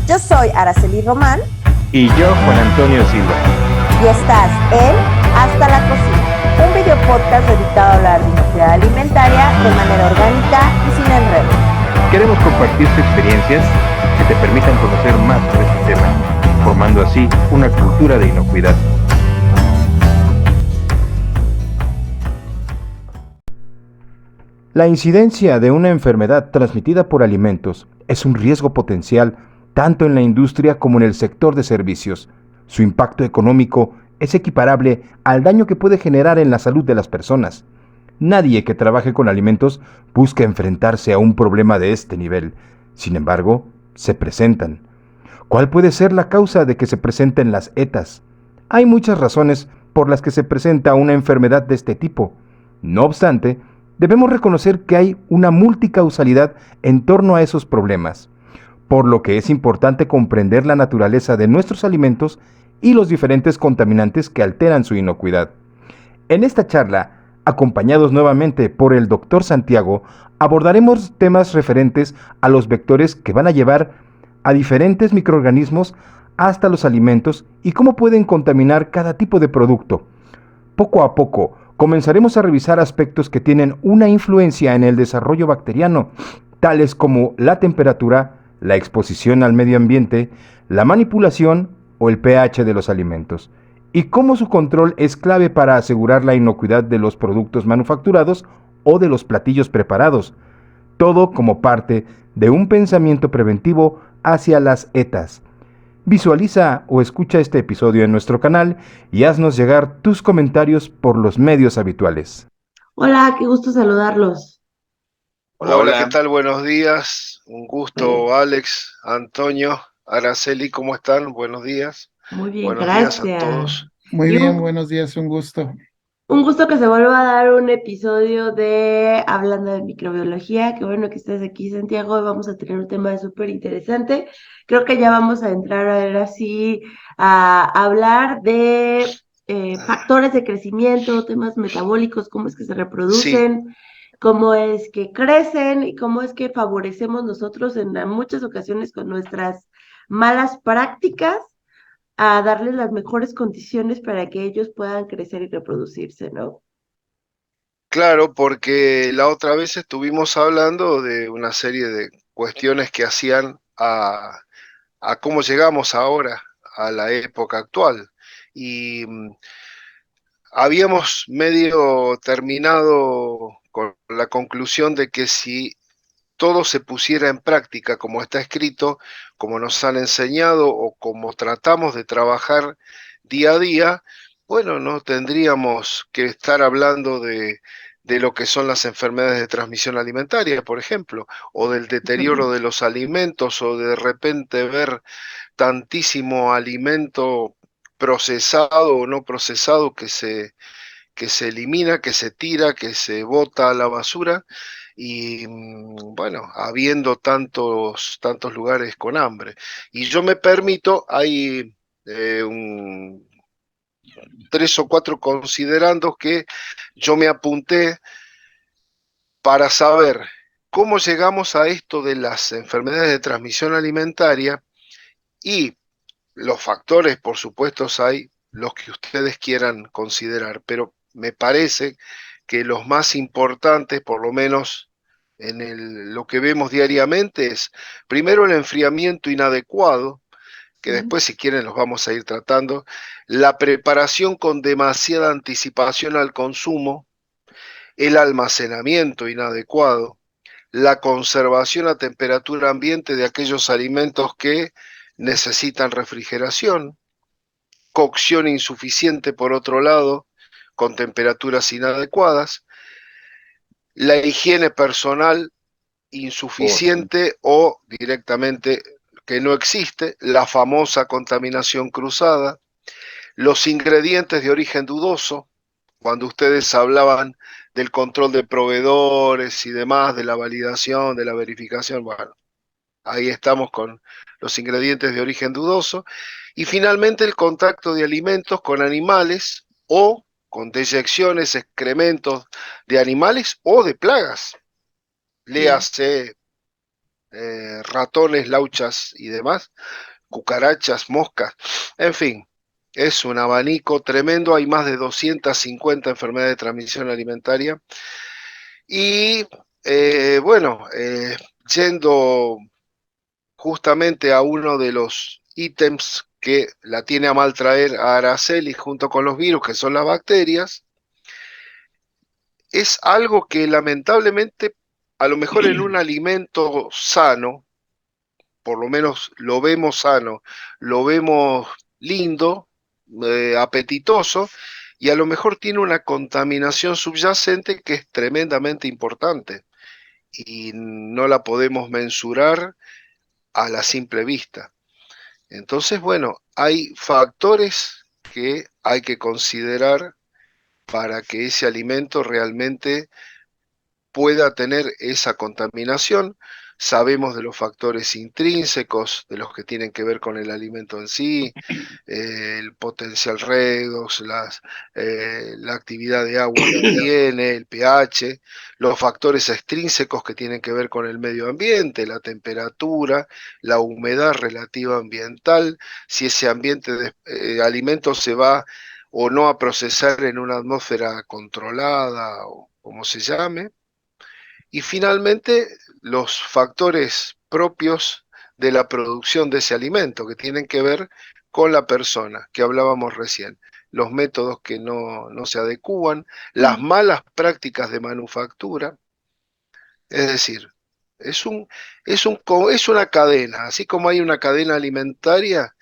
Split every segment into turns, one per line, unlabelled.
Yo soy Araceli Román.
Y yo, Juan Antonio Silva.
Y estás en Hasta la Cocina, un video podcast dedicado a hablar de inocuidad alimentaria de manera orgánica y sin enredos.
Queremos compartirte experiencias que te permitan conocer más sobre este tema, formando así una cultura de inocuidad. La incidencia de una enfermedad transmitida por alimentos es un riesgo potencial tanto en la industria como en el sector de servicios. Su impacto económico es equiparable al daño que puede generar en la salud de las personas. Nadie que trabaje con alimentos busca enfrentarse a un problema de este nivel. Sin embargo, se presentan. ¿Cuál puede ser la causa de que se presenten las ETAs? Hay muchas razones por las que se presenta una enfermedad de este tipo. No obstante, debemos reconocer que hay una multicausalidad en torno a esos problemas, por lo que es importante comprender la naturaleza de nuestros alimentos y los diferentes contaminantes que alteran su inocuidad. En esta charla, acompañados nuevamente por el Dr. Santiago, abordaremos temas referentes a los vectores que van a llevar a diferentes microorganismos hasta los alimentos y cómo pueden contaminar cada tipo de producto. Poco a poco, comenzaremos a revisar aspectos que tienen una influencia en el desarrollo bacteriano, tales como la temperatura, la exposición al medio ambiente, la manipulación o el pH de los alimentos, y cómo su control es clave para asegurar la inocuidad de los productos manufacturados o de los platillos preparados, todo como parte de un pensamiento preventivo hacia las ETAs. Visualiza o escucha este episodio en nuestro canal y haznos llegar tus comentarios por los medios habituales.
Hola, qué gusto saludarlos.
Hola, ¿qué tal? Buenos días. Un gusto, Alex, Antonio, Araceli, ¿cómo están? Buenos días.
Muy bien,
Buenos
gracias.
días a todos.
Muy
Y
bien, buenos días, un gusto.
un gusto que se vuelva a dar un episodio de Hablando de Microbiología. Qué bueno que estés aquí, Santiago. Hoy vamos a tener un tema súper interesante. Creo que ya vamos a entrar ahora sí a hablar de factores de crecimiento, temas metabólicos, cómo es que se
Sí,
reproducen, cómo es que crecen y cómo es que favorecemos nosotros en muchas ocasiones con nuestras malas prácticas a darles las mejores condiciones para que ellos puedan crecer y reproducirse, ¿no?
claro, porque la otra vez estuvimos hablando de una serie de cuestiones que hacían a cómo llegamos ahora a la época actual. Y habíamos medio terminado con la conclusión de que si todo se pusiera en práctica como está escrito, como nos han enseñado o como tratamos de trabajar día a día, bueno, no tendríamos que estar hablando de lo que son las enfermedades de transmisión alimentaria, por ejemplo, o del deterioro de los alimentos, o de repente ver tantísimo alimento procesado o no procesado que se elimina, que se tira, que se bota a la basura y bueno, habiendo tantos lugares con hambre. Y yo me permito, hay un, 3 o 4 considerandos que yo me apunté para saber cómo llegamos a esto de las enfermedades de transmisión alimentaria y los factores, por supuesto, hay los que ustedes quieran considerar, pero me parece que los más importantes, por lo menos en lo que vemos diariamente, es primero el enfriamiento inadecuado, que después si quieren los vamos a ir tratando, la preparación con demasiada anticipación al consumo, el almacenamiento inadecuado, la conservación a temperatura ambiente de aquellos alimentos que necesitan refrigeración, cocción insuficiente por otro lado, con temperaturas inadecuadas, la higiene personal insuficiente o directamente que no existe, la famosa contaminación cruzada, los ingredientes de origen dudoso, cuando ustedes hablaban del control de proveedores y demás, de la validación, de la verificación, bueno, ahí estamos con los ingredientes de origen dudoso. Y finalmente el contacto de alimentos con animales o con deyecciones, excrementos de animales o de plagas. Léase ratones, lauchas y demás, cucarachas, moscas, en fin, es un abanico tremendo, hay más de 250 enfermedades de transmisión alimentaria y bueno, yendo justamente a uno de los ítems que la tiene a mal traer a Araceli junto con los virus, que son las bacterias, es algo que lamentablemente, a lo mejor en un alimento sano, por lo menos lo vemos sano, lo vemos lindo, apetitoso, y a lo mejor tiene una contaminación subyacente que es tremendamente importante y no la podemos mensurar a la simple vista. Entonces, bueno, hay factores que hay que considerar para que ese alimento realmente pueda tener esa contaminación. Sabemos de los factores intrínsecos, de los que tienen que ver con el alimento en sí, el potencial redox, la actividad de agua que tiene, el pH, los factores extrínsecos que tienen que ver con el medio ambiente, la temperatura, la humedad relativa ambiental, si ese ambiente de alimento se va o no a procesar en una atmósfera controlada o como se llame. Y finalmente, los factores propios de la producción de ese alimento, que tienen que ver con la persona, que hablábamos recién, los métodos que no se adecúan, las malas prácticas de manufactura, es decir, es una cadena, así como hay una cadena alimentaria,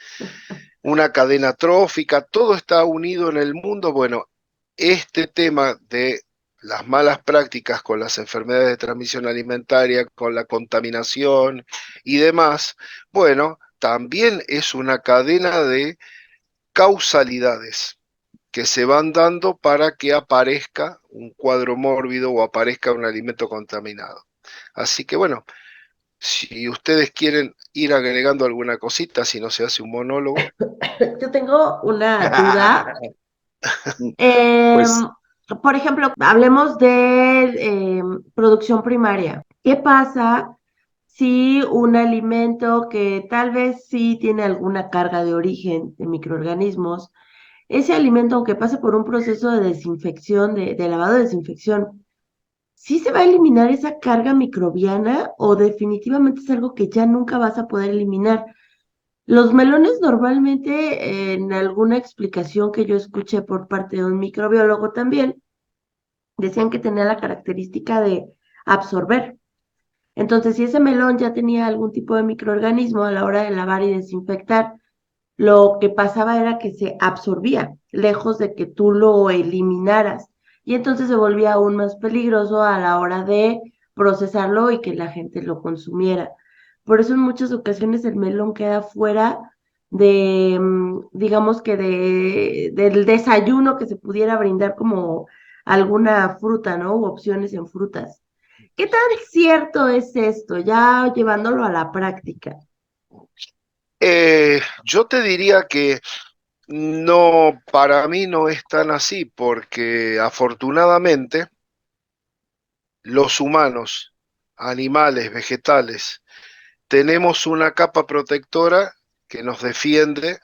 una cadena trófica, todo está unido en el mundo. Bueno, este tema de las malas prácticas con las enfermedades de transmisión alimentaria, con la contaminación y demás, bueno, también es una cadena de causalidades que se van dando para que aparezca un cuadro mórbido o aparezca un alimento contaminado. Así que bueno, si ustedes quieren ir agregando alguna cosita, si no se hace un monólogo.
Yo tengo una duda.
Pues
Por ejemplo, hablemos de producción primaria. ¿Qué pasa si un alimento que tal vez sí tiene alguna carga de origen de microorganismos, ese alimento, aunque pase por un proceso de desinfección, de lavado de desinfección, sí se va a eliminar esa carga microbiana o definitivamente es algo que ya nunca vas a poder eliminar? Los melones normalmente, en alguna explicación que yo escuché por parte de un microbiólogo también, decían que tenía la característica de absorber. Entonces, si ese melón ya tenía algún tipo de microorganismo a la hora de lavar y desinfectar, lo que pasaba era que se absorbía, lejos de que tú lo eliminaras. Y entonces se volvía aún más peligroso a la hora de procesarlo y que la gente lo consumiera. Por eso en muchas ocasiones el melón queda fuera de, digamos que del desayuno que se pudiera brindar como alguna fruta, ¿no? U opciones en frutas. ¿Qué tan cierto es esto, ya llevándolo a la práctica?
Yo te diría que no, para mí no es tan así, porque afortunadamente los humanos, animales, vegetales, tenemos una capa protectora que nos defiende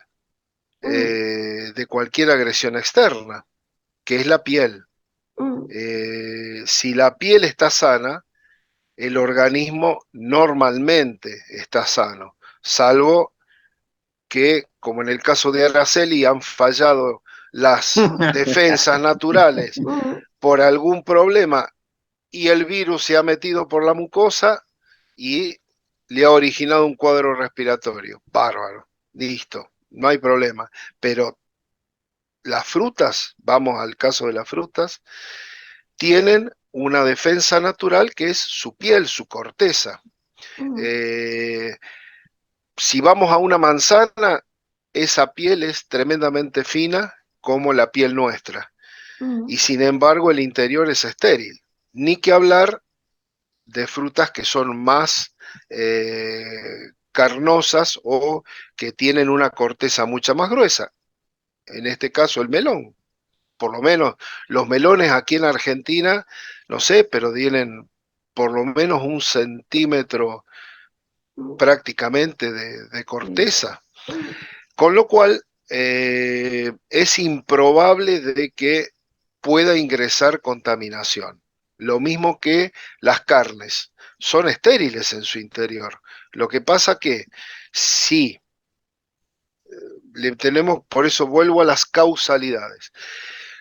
Mm,
de cualquier agresión externa, que es la piel.
mm,
Si la piel está sana, el organismo normalmente está sano, salvo que, como en el caso de Araceli, han fallado las defensas naturales
mm.
por algún problema y el virus se ha metido por la mucosa y le ha originado un cuadro respiratorio. Bárbaro, listo, no hay problema. Pero las frutas, vamos al caso de las frutas, tienen una defensa natural que es su piel, su corteza.
Mm,
Eh, si vamos a una manzana, esa piel es tremendamente fina como la piel nuestra. Y
mm,
sin embargo el interior es estéril. Ni que hablar de frutas que son más carnosas o que tienen una corteza mucha más gruesa. En este caso el melón. Por lo menos los melones aquí en Argentina, no sé, pero tienen por lo menos 1 centímetro prácticamente de corteza, con lo cual es improbable de que pueda ingresar contaminación. Lo mismo que las carnes, son estériles en su interior. Lo que pasa que si le tenemos, por eso vuelvo a las causalidades.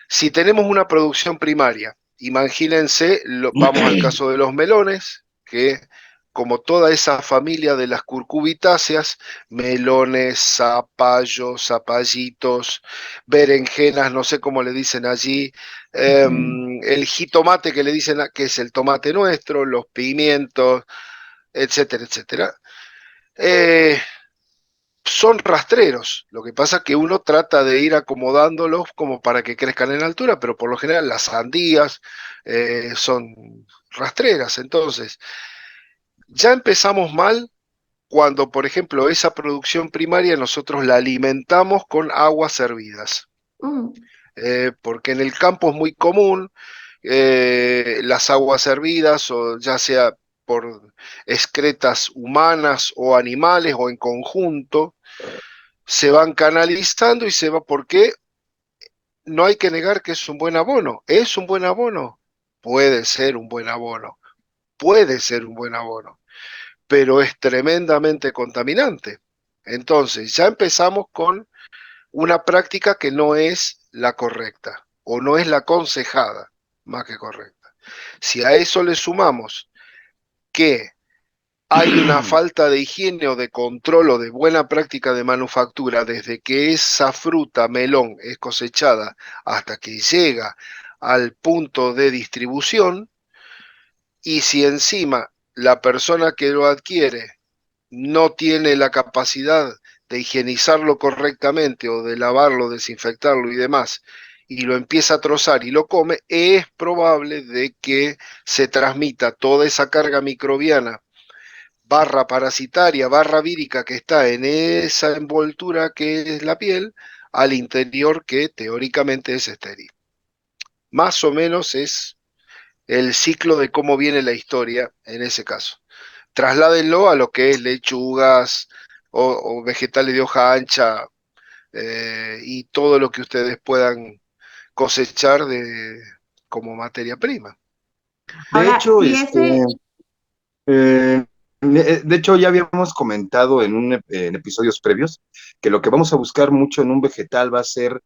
Si tenemos una producción primaria, imagínense, vamos al caso de los melones, que como toda esa familia de las curcubitáceas, melones, zapallos, zapallitos, berenjenas, no sé cómo le dicen allí, el jitomate que le dicen que es el tomate nuestro, los pimientos, etcétera, etcétera. Eh, Son rastreros. Lo que pasa es que uno trata de ir acomodándolos como para que crezcan en altura, pero por lo general las sandías son rastreras. Entonces, ya empezamos mal cuando, por ejemplo, esa producción primaria nosotros la alimentamos con aguas hervidas. Porque en el campo es muy común las aguas hervidas, o ya sea por excretas humanas o animales o en conjunto, se van canalizando y se va. ¿Por qué? No hay que negar que es un buen abono. ¿Es un buen abono? Puede ser un buen abono, puede ser un buen abono, pero es tremendamente contaminante. Entonces, ya empezamos con una práctica que no es la correcta o no es la aconsejada, más que correcta. Si a eso le sumamos que hay una falta de higiene o de control o de buena práctica de manufactura desde que esa fruta, melón, es cosechada hasta que llega al punto de distribución, y si encima la persona que lo adquiere no tiene la capacidad de higienizarlo correctamente o de lavarlo, desinfectarlo y demás, y lo empieza a trozar y lo come, es probable de que se transmita toda esa carga microbiana barra parasitaria, barra vírica que está en esa envoltura que es la piel, al interior que teóricamente es estéril. Más o menos es el ciclo de cómo viene la historia en ese caso. Trasládenlo a lo que es lechugas o vegetales de hoja ancha y todo lo que ustedes puedan cosechar como materia prima.
De
Ahora,
hecho,
si ese,
eh, de hecho, ya habíamos comentado en episodios previos que lo que vamos a buscar mucho en un vegetal va a ser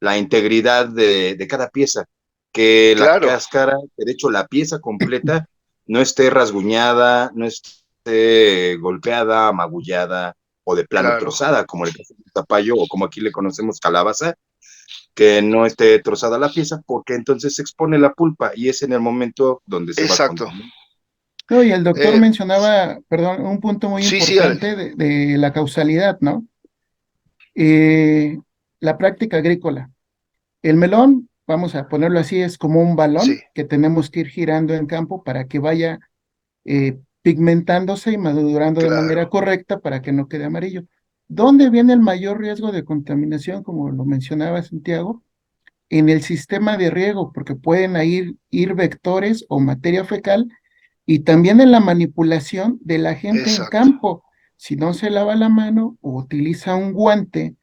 la integridad de cada pieza, que la
Claro,
cáscara, de hecho, la pieza completa no esté rasguñada, no esté golpeada, magullada o de plano
claro,
trozada, como el caso del zapallo o como aquí le conocemos calabaza, que no esté trozada la pieza, porque entonces se expone la pulpa y es en el momento donde se va a
exacto.
consumir.
No, y el doctor
Eh,
mencionaba, perdón, un punto muy
sí, sí, dale.
importante de la causalidad, ¿no? Eh, la práctica agrícola. El melón, vamos a ponerlo así, es como un
Sí,
balón que tenemos que ir girando en campo para que vaya pigmentándose y madurando de manera
claro,
correcta para que no quede amarillo. ¿Dónde viene el mayor riesgo de contaminación, como lo mencionaba Santiago? En el sistema de riego, porque pueden ir vectores o materia fecal y también en la manipulación de la gente en
exacto.
campo. Si no se lava la mano o utiliza un guante,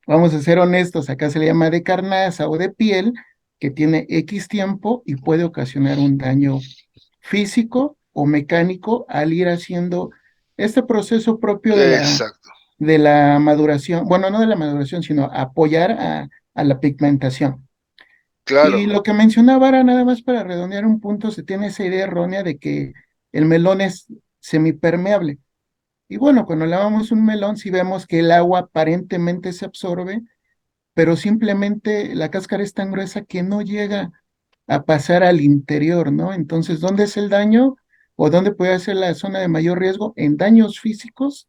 vamos a ser honestos, acá se le llama de carnaza o de piel, que tiene X tiempo y puede ocasionar un daño físico o mecánico al ir haciendo este proceso propio
Exacto,
de la maduración, bueno, no de la maduración, sino apoyar a la pigmentación. Y
claro,
lo que mencionaba era nada más para redondear un punto, se tiene esa idea errónea de que el melón es semipermeable. Y bueno, cuando lavamos un melón, sí vemos que el agua aparentemente se absorbe, pero simplemente la cáscara es tan gruesa que no llega a pasar al interior, ¿no? Entonces, ¿dónde es el daño o dónde puede ser la zona de mayor riesgo? En daños físicos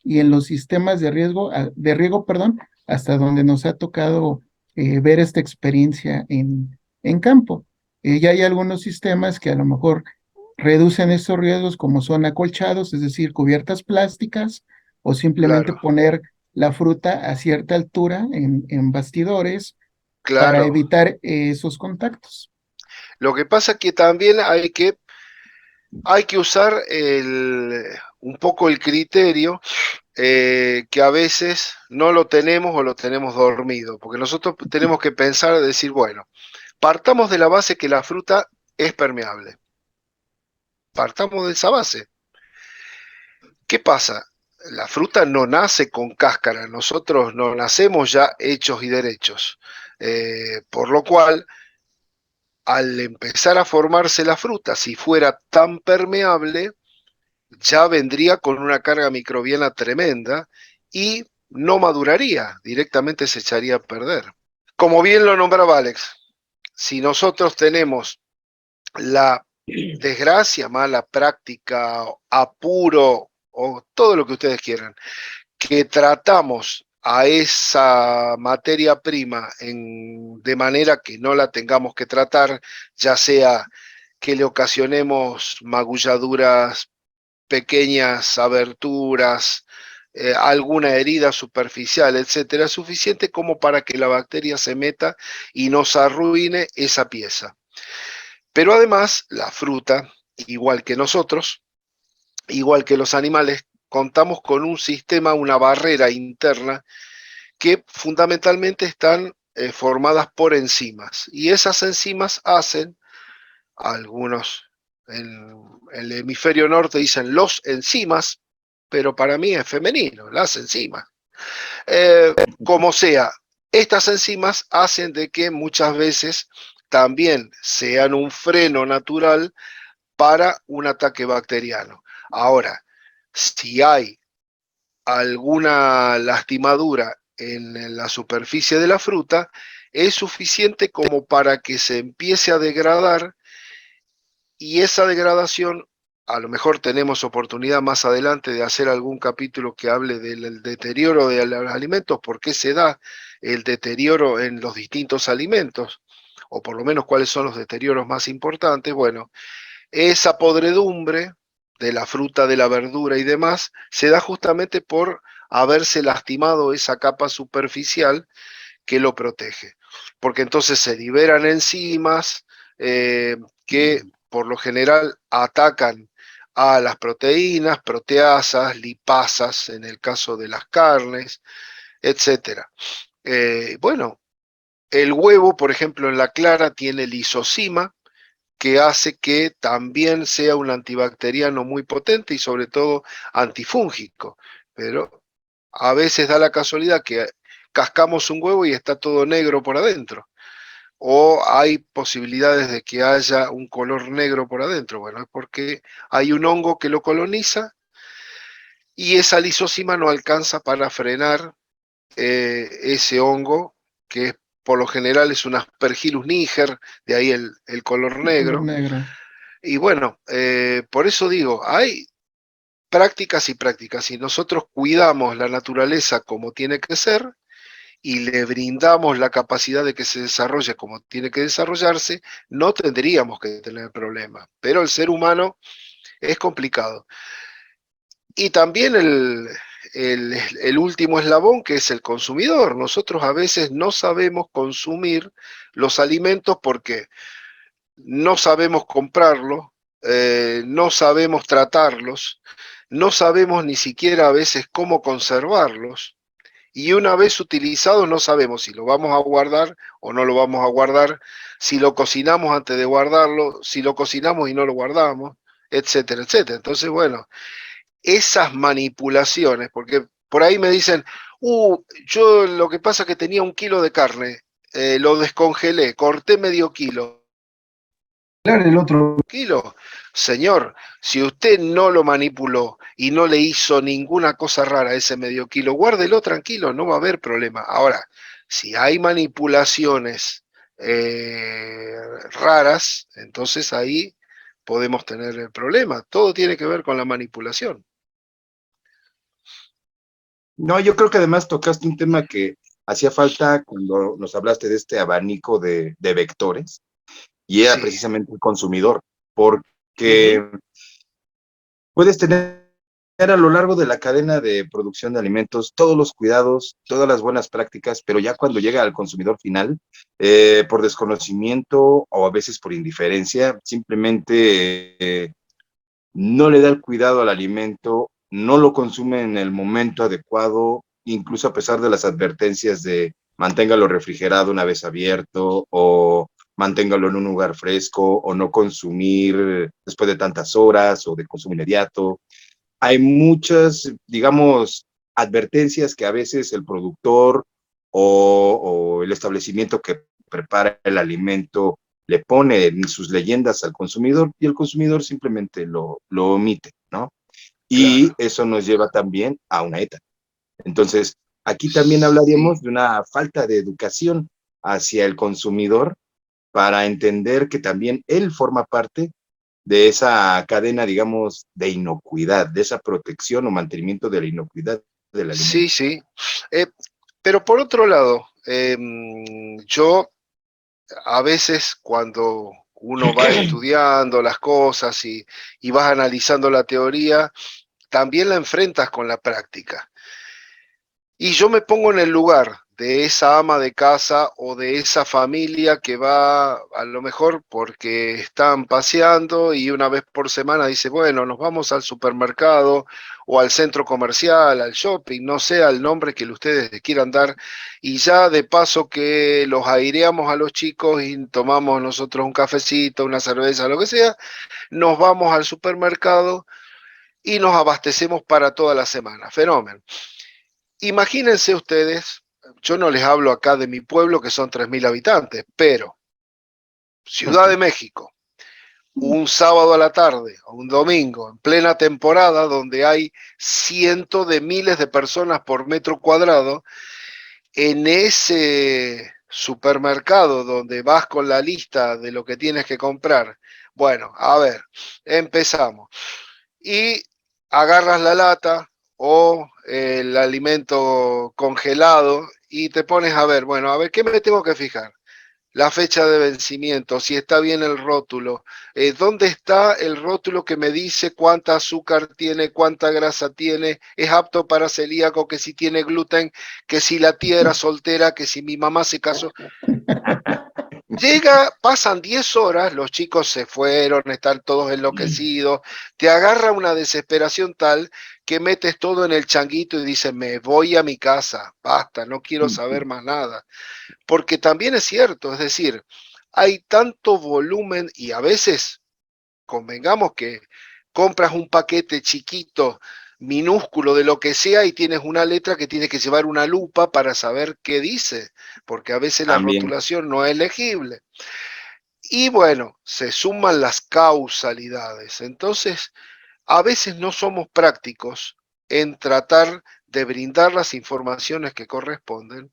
y en los sistemas de riesgo, de riego, perdón, hasta donde nos ha tocado ver esta experiencia en campo. Ya hay algunos sistemas que a lo mejor reducen estos riesgos como son acolchados, es decir, cubiertas plásticas, o simplemente
claro,
poner la fruta a cierta altura en bastidores para
claro.
evitar esos contactos.
Lo que pasa es que también hay que usar un poco el criterio que a veces no lo tenemos o lo tenemos dormido, porque nosotros tenemos que pensar, decir, bueno, partamos de la base que la fruta es permeable. Partamos de esa base. ¿Qué pasa? La fruta no nace con cáscara, nosotros no nacemos ya hechos y derechos. Por lo cual, al empezar a formarse la fruta, si fuera tan permeable, ya vendría con una carga microbiana tremenda y no maduraría, directamente se echaría a perder. Como bien lo nombraba Alex, si nosotros tenemos la desgracia, mala práctica, apuro o todo lo que ustedes quieran, que tratamos a esa materia prima de manera que no la tengamos que tratar, ya sea que le ocasionemos magulladuras, pequeñas aberturas, alguna herida superficial, etcétera, es suficiente como para que la bacteria se meta y nos arruine esa pieza. Pero además, la fruta, igual que nosotros, igual que los animales, contamos con un sistema, una barrera interna que fundamentalmente están formadas por enzimas. Y esas enzimas hacen, algunos en el hemisferio norte dicen los enzimas, pero para mí es femenino, las enzimas. Como sea, estas enzimas hacen de que muchas veces también sean un freno natural para un ataque bacteriano. Ahora, si hay alguna lastimadura en la superficie de la fruta, es suficiente como para que se empiece a degradar, y esa degradación, a lo mejor tenemos oportunidad más adelante de hacer algún capítulo que hable del deterioro de los alimentos, por qué se da el deterioro en los distintos alimentos, o por lo menos cuáles son los deterioros más importantes. Bueno, esa podredumbre de la fruta, de la verdura y demás, se da justamente por haberse lastimado esa capa superficial que lo protege. Porque entonces se liberan enzimas que por lo general atacan a las proteínas, proteasas, lipasas, en el caso de las carnes, etcétera. Bueno, el huevo, por ejemplo, en la clara tiene lisozima, que hace que también sea un antibacteriano muy potente y sobre todo antifúngico. Pero a veces da la casualidad que cascamos un huevo y está todo negro por adentro. O hay posibilidades de que haya un color negro por adentro. Bueno, es porque hay un hongo que lo coloniza y esa lisosima no alcanza para frenar ese hongo, que por lo general es un Aspergillus niger, de ahí el color
El color
negro.
negro.
Y bueno, por eso digo, hay prácticas y prácticas. Si nosotros cuidamos la naturaleza como tiene que ser y le brindamos la capacidad de que se desarrolle como tiene que desarrollarse, no tendríamos que tener problemas. Pero el ser humano es complicado. Y también el último eslabón, que es el consumidor. Nosotros a veces no sabemos consumir los alimentos porque no sabemos comprarlos, no sabemos tratarlos, no sabemos ni siquiera a veces cómo conservarlos, y una vez utilizados no sabemos si lo vamos a guardar o no lo vamos a guardar, si lo cocinamos antes de guardarlo, si lo cocinamos y no lo guardamos, etcétera, etcétera. Entonces, bueno, esas manipulaciones, porque por ahí me dicen, yo lo que pasa es que tenía 1 kilo de carne, lo descongelé, corté medio kilo.
Claro, el otro.
Kilo. Señor, si usted no lo manipuló y no le hizo ninguna cosa rara a ese medio kilo, guárdelo tranquilo, no va a haber problema. Ahora, si hay manipulaciones raras, entonces ahí podemos tener el problema. Todo tiene que ver con la manipulación.
No, yo creo que además tocaste un tema que hacía falta cuando nos hablaste de este abanico de vectores, y era
Sí.
precisamente el consumidor, porque puedes tener a lo largo de la cadena de producción de alimentos todos los cuidados, todas las buenas prácticas, pero ya cuando llega al consumidor final, por desconocimiento o a veces por indiferencia, simplemente no le da el cuidado al alimento, no lo consume en el momento adecuado, incluso a pesar de las advertencias de manténgalo refrigerado una vez abierto o manténgalo en un lugar fresco o no consumir después de tantas horas o de consumo inmediato. Hay muchas, digamos, advertencias que a veces el productor o el establecimiento que prepara el alimento le pone en sus leyendas al consumidor y el consumidor simplemente lo omite, ¿no? Y
Claro.
eso nos lleva también a una ETA. Entonces, aquí también
Sí,
hablaríamos de una falta de educación hacia el consumidor para entender que también él forma parte de esa cadena, digamos, de inocuidad, de esa protección o mantenimiento de la inocuidad del
sí,
alimento.
sí. Eh, pero por otro lado, yo a veces cuando uno va estudiando las cosas y vas analizando la teoría, también la enfrentas con la práctica. Y yo me pongo en el lugar de esa ama de casa o de esa familia que va a lo mejor porque están paseando y una vez por semana dice, bueno, nos vamos al supermercado o al centro comercial, al shopping, no sé el nombre que ustedes les quieran dar, y ya de paso que los aireamos a los chicos y tomamos nosotros un cafecito, una cerveza, lo que sea, nos vamos al supermercado y nos abastecemos para toda la semana. Fenómeno. Imagínense ustedes, yo no les hablo acá de mi pueblo que son 3.000 habitantes, pero Ciudad de México, un sábado a la tarde o un domingo en plena temporada donde hay cientos de miles de personas por metro cuadrado, en ese supermercado donde vas con la lista de lo que tienes que comprar. Bueno, a ver, empezamos. Y agarras la lata o el alimento congelado y te pones a ver, bueno, a ver, ¿qué me tengo que fijar? La fecha de vencimiento, si está bien el rótulo, dónde está el rótulo que me dice cuánta azúcar tiene, cuánta grasa tiene, es apto para celíaco, que si tiene gluten, que si la tía era soltera, que si mi mamá se casó. Llega, pasan 10 horas, los chicos se fueron, están todos enloquecidos, te agarra una desesperación tal que metes todo en el changuito y dices, me voy a mi casa, basta, no quiero saber más nada. Porque también es cierto, es decir, hay tanto volumen y a veces, convengamos que compras un paquete chiquito, minúsculo de lo que sea y tienes una letra que tienes que llevar una lupa para saber qué dice, porque a veces la
También,
rotulación no es legible. Y bueno, se suman las causalidades. Entonces, a veces no somos prácticos en tratar de brindar las informaciones que corresponden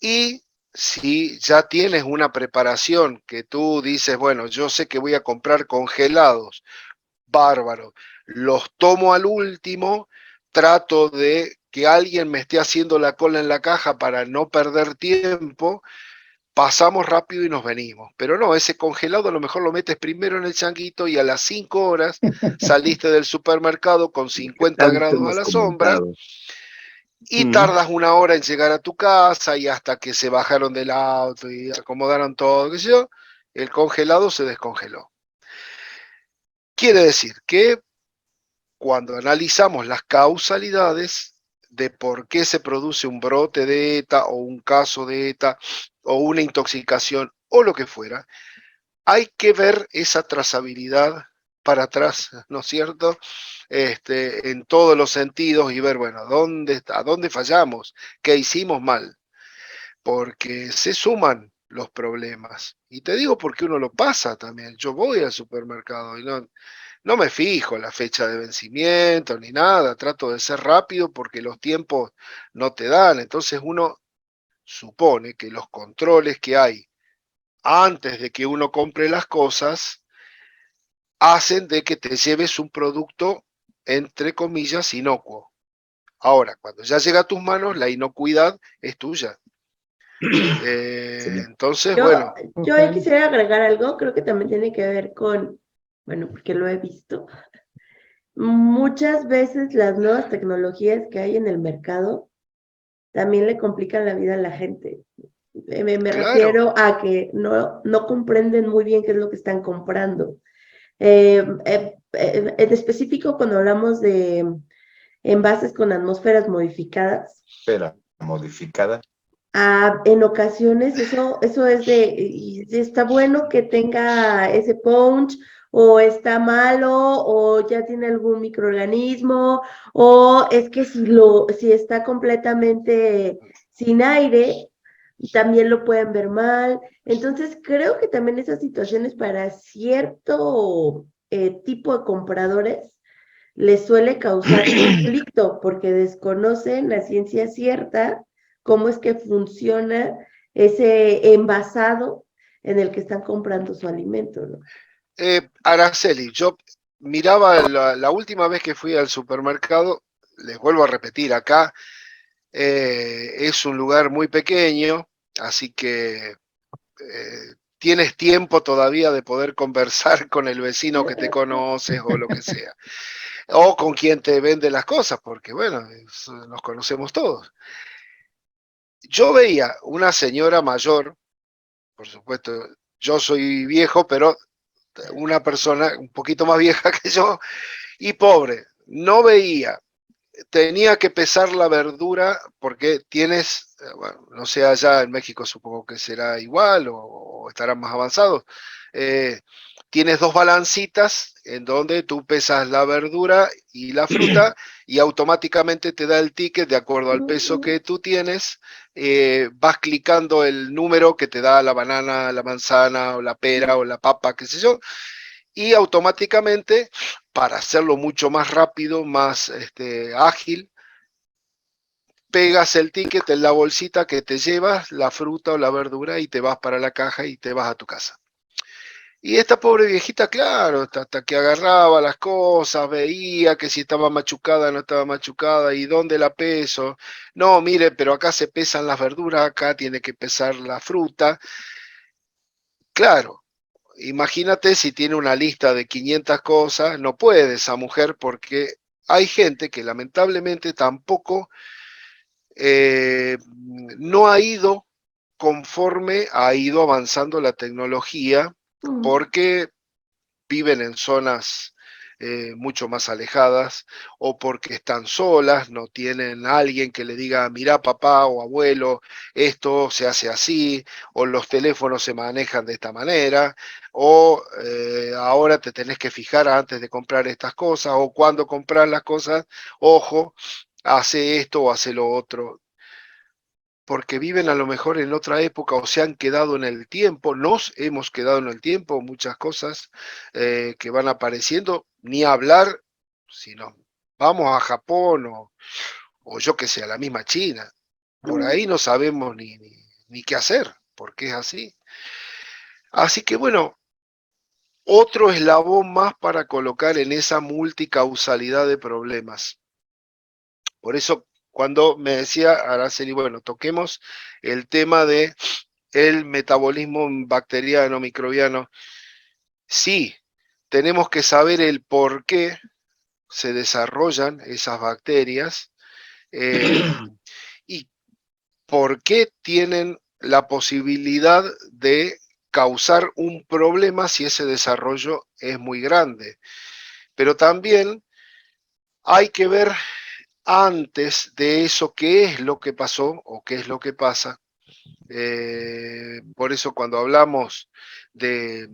y si ya tienes una preparación que tú dices, bueno, yo sé que voy a comprar congelados, bárbaro, los tomo al último, trato de que alguien me esté haciendo la cola en la caja para no perder tiempo, pasamos rápido y nos venimos. Pero no, ese congelado a lo mejor lo metes primero en el changuito y a las 5 horas saliste del supermercado con
que
50
tanto
grados a
hemos
la sombra
comentado.
y
Mm,
tardas una hora en llegar a tu casa y hasta que se bajaron del auto y acomodaron todo, qué sé yo, el congelado se descongeló. Quiere decir que cuando analizamos las causalidades de por qué se produce un brote de ETA o un caso de ETA o una intoxicación o lo que fuera, hay que ver esa trazabilidad para atrás, ¿no es cierto? En todos los sentidos y ver, bueno, a dónde fallamos, qué hicimos mal, porque se suman los problemas. Y te digo porque uno lo pasa también. Yo voy al supermercado y no me fijo en la fecha de vencimiento ni nada, trato de ser rápido porque los tiempos no te dan. Entonces uno supone que los controles que hay antes de que uno compre las cosas hacen de que te lleves un producto, entre comillas, inocuo. Ahora, cuando ya llega a tus manos, la inocuidad es tuya.
sí,
Entonces,
Yo,
bueno,
yo
Ok.
ahí quisiera agregar algo, creo que también tiene que ver con, bueno, porque lo he visto. Muchas veces las nuevas tecnologías que hay en el mercado también le complican la vida a la gente. Me
claro,
refiero a que no comprenden muy bien qué es lo que están comprando. en específico cuando hablamos de envases con atmósferas modificadas.
Espera, modificada.
En ocasiones eso es y está bueno que tenga ese punch, o está malo, o ya tiene algún microorganismo, o es que si está completamente sin aire, también lo pueden ver mal. Entonces, creo que también esas situaciones para cierto tipo de compradores les suele causar conflicto porque desconocen la ciencia cierta, cómo es que funciona ese envasado en el que están comprando su alimento, ¿no?
Araceli, yo miraba la última vez que fui al supermercado, les vuelvo a repetir, acá es un lugar muy pequeño, así que tienes tiempo todavía de poder conversar con el vecino que te conoces o lo que sea, o con quien te vende las cosas, porque bueno, nos conocemos todos. Yo veía una señora mayor, por supuesto, yo soy viejo, pero una persona un poquito más vieja que yo y pobre, no veía, tenía que pesar la verdura porque tienes, bueno, no sé, allá en México supongo que será igual o estarán más avanzados. eh, Tienes dos balancitas en donde tú pesas la verdura y la fruta y automáticamente te da el ticket de acuerdo al peso que tú tienes. Vas clicando el número que te da la banana, la manzana o la pera o la papa, qué sé yo, y automáticamente, para hacerlo mucho más rápido, más ágil, pegas el ticket en la bolsita que te llevas, la fruta o la verdura, y te vas para la caja y te vas a tu casa. Y esta pobre viejita, claro, hasta que agarraba las cosas, veía que si estaba machucada, no estaba machucada, y dónde la peso. No, mire, pero acá se pesan las verduras, acá tiene que pesar la fruta. Claro, imagínate si tiene una lista de 500 cosas, no puede esa mujer porque hay gente que lamentablemente tampoco no ha ido conforme ha ido avanzando la tecnología porque viven en zonas mucho más alejadas o porque están solas, no tienen a alguien que le diga, mira papá o abuelo, esto se hace así, o los teléfonos se manejan de esta manera, o ahora te tenés que fijar antes de comprar estas cosas, o cuando compras las cosas, ojo, hace esto o hace lo otro, porque viven a lo mejor en otra época o se han quedado en el tiempo, nos hemos quedado en el tiempo, muchas cosas que van apareciendo, ni hablar, sino vamos a Japón o yo que sé, a la misma China, por ahí no sabemos ni qué hacer, porque es así. Así que bueno, otro eslabón más para colocar en esa multicausalidad de problemas. Por eso, cuando me decía Araceli, bueno, toquemos el tema de el metabolismo bacteriano, microbiano, sí, tenemos que saber el por qué se desarrollan esas bacterias y por qué tienen la posibilidad de causar un problema si ese desarrollo es muy grande. Pero también hay que ver antes de eso qué es lo que pasó o qué es lo que pasa. Por eso cuando hablamos de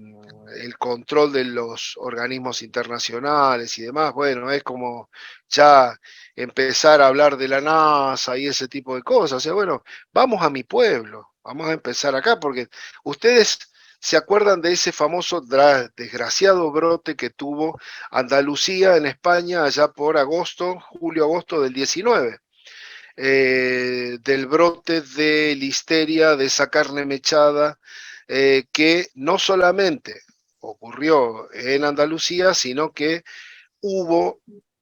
el control de los organismos internacionales y demás, bueno, es como ya empezar a hablar de la NASA y ese tipo de cosas. O sea, bueno, vamos a mi pueblo, vamos a empezar acá, porque ustedes se acuerdan de ese famoso desgraciado brote que tuvo Andalucía en España allá por agosto, julio-agosto del 19, del brote de listeria, de esa carne mechada, que no solamente ocurrió en Andalucía, sino que hubo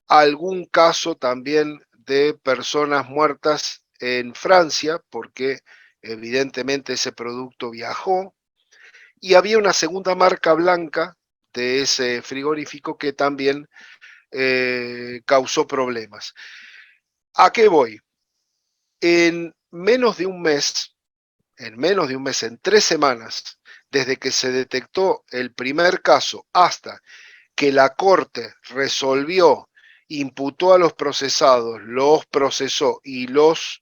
algún caso también de personas muertas en Francia, porque evidentemente ese producto viajó, y había una segunda marca blanca de ese frigorífico que también causó problemas. ¿A qué voy? En menos de un mes, en 3 semanas, desde que se detectó el primer caso hasta que la Corte resolvió, imputó a los procesados, los procesó y los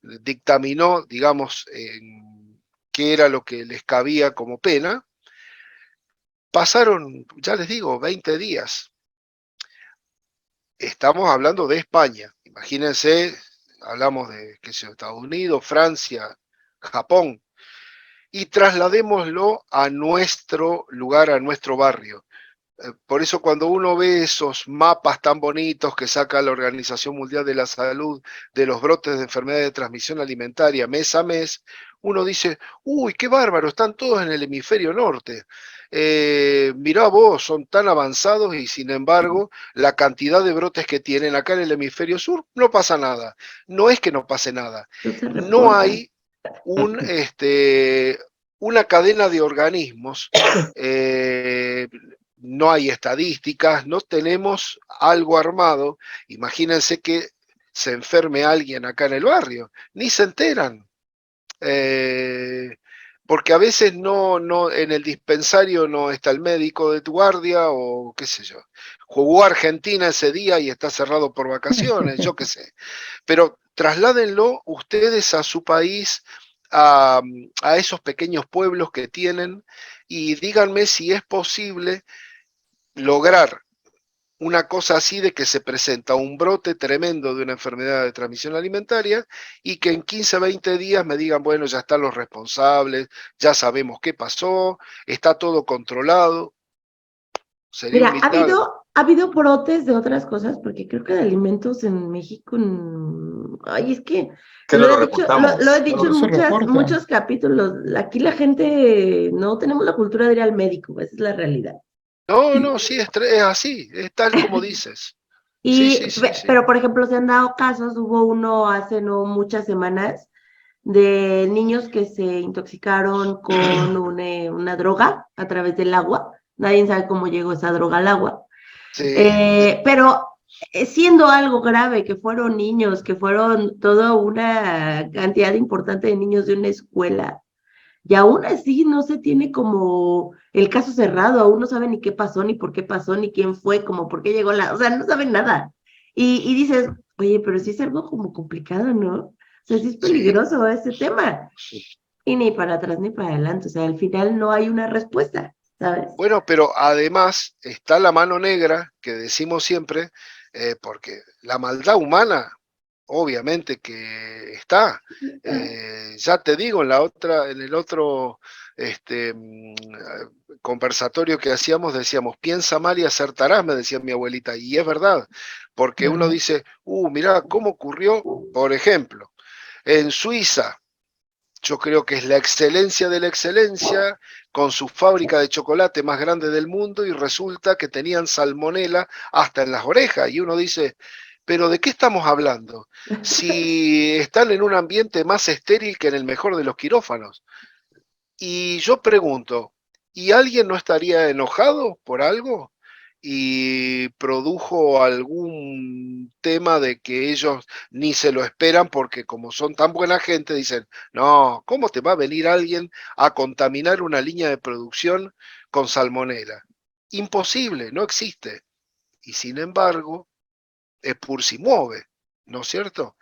dictaminó, digamos, en qué era lo que les cabía como pena, pasaron, ya les digo, 20 días. Estamos hablando de España. Imagínense, hablamos de, qué sé yo, Estados Unidos, Francia, Japón, y trasladémoslo a nuestro lugar, a nuestro barrio. Por eso cuando uno ve esos mapas tan bonitos que saca la Organización Mundial de la Salud de los brotes de enfermedades de transmisión alimentaria mes a mes, uno dice, uy, qué bárbaro, están todos en el hemisferio norte. Mirá vos, son tan avanzados y sin embargo la cantidad de brotes que tienen acá en el hemisferio sur no pasa nada. No es que no pase nada,
No se
no
reportan.
hay un, una cadena de organismos, no hay estadísticas, no tenemos algo armado. Imagínense que se enferme alguien acá en el barrio, ni se enteran. Porque a veces no, en el dispensario no está el médico de tu guardia o qué sé yo. Jugó Argentina ese día y está cerrado por vacaciones, yo qué sé. Pero trasládenlo ustedes a su país, a esos pequeños pueblos que tienen y díganme si es posible lograr una cosa así de que se presenta un brote tremendo de una enfermedad de transmisión alimentaria y que en 15, 20 días me digan, bueno, ya están los responsables, ya sabemos qué pasó, está todo controlado. Sería un
Mira,
milagro.
ha habido brotes de otras cosas, porque creo que de alimentos en México, ay, es que
Que no lo reportamos.
lo he dicho en
No se reporta.
muchos capítulos. Aquí la gente no tenemos la cultura de ir al médico, esa es la realidad.
No, no, sí, es así, es tal como dices. Sí, sí, sí, sí.
Pero, por ejemplo, se han dado casos, hubo uno hace no muchas semanas de niños que se intoxicaron con una droga a través del agua. Nadie sabe cómo llegó esa droga al agua.
Sí,
Pero siendo algo grave, que fueron niños, que fueron toda una cantidad importante de niños de una escuela, y aún así no se tiene como el caso cerrado, aún no saben ni qué pasó, ni por qué pasó, ni quién fue, como por qué llegó o sea, no saben nada. Y dices, oye, pero sí es algo como complicado, ¿no? O sea, sí es
sí.
peligroso ese tema. Y ni para atrás ni para adelante, o sea, al final no hay una respuesta, ¿sabes?
Bueno, pero además está la mano negra que decimos siempre, porque la maldad humana, obviamente que está. Ya te digo, en el otro conversatorio que hacíamos, decíamos, piensa mal y acertarás, me decía mi abuelita, y es verdad, porque uno
¿Verdad?
dice, mirá, ¿cómo ocurrió? Por ejemplo, en Suiza, yo creo que es la excelencia de la excelencia, con su fábrica de chocolate más grande del mundo, y resulta que tenían salmonela hasta en las orejas. Y uno dice, pero ¿de qué estamos hablando? Si están en un ambiente más estéril que en el mejor de los quirófanos. Y yo pregunto, ¿y alguien no estaría enojado por algo? Y produjo algún tema de que ellos ni se lo esperan porque como son tan buena gente dicen, no, ¿cómo te va a venir alguien a contaminar una línea de producción con salmonela? Imposible, no existe. Y sin embargo, pur si mueve, ¿no es cierto?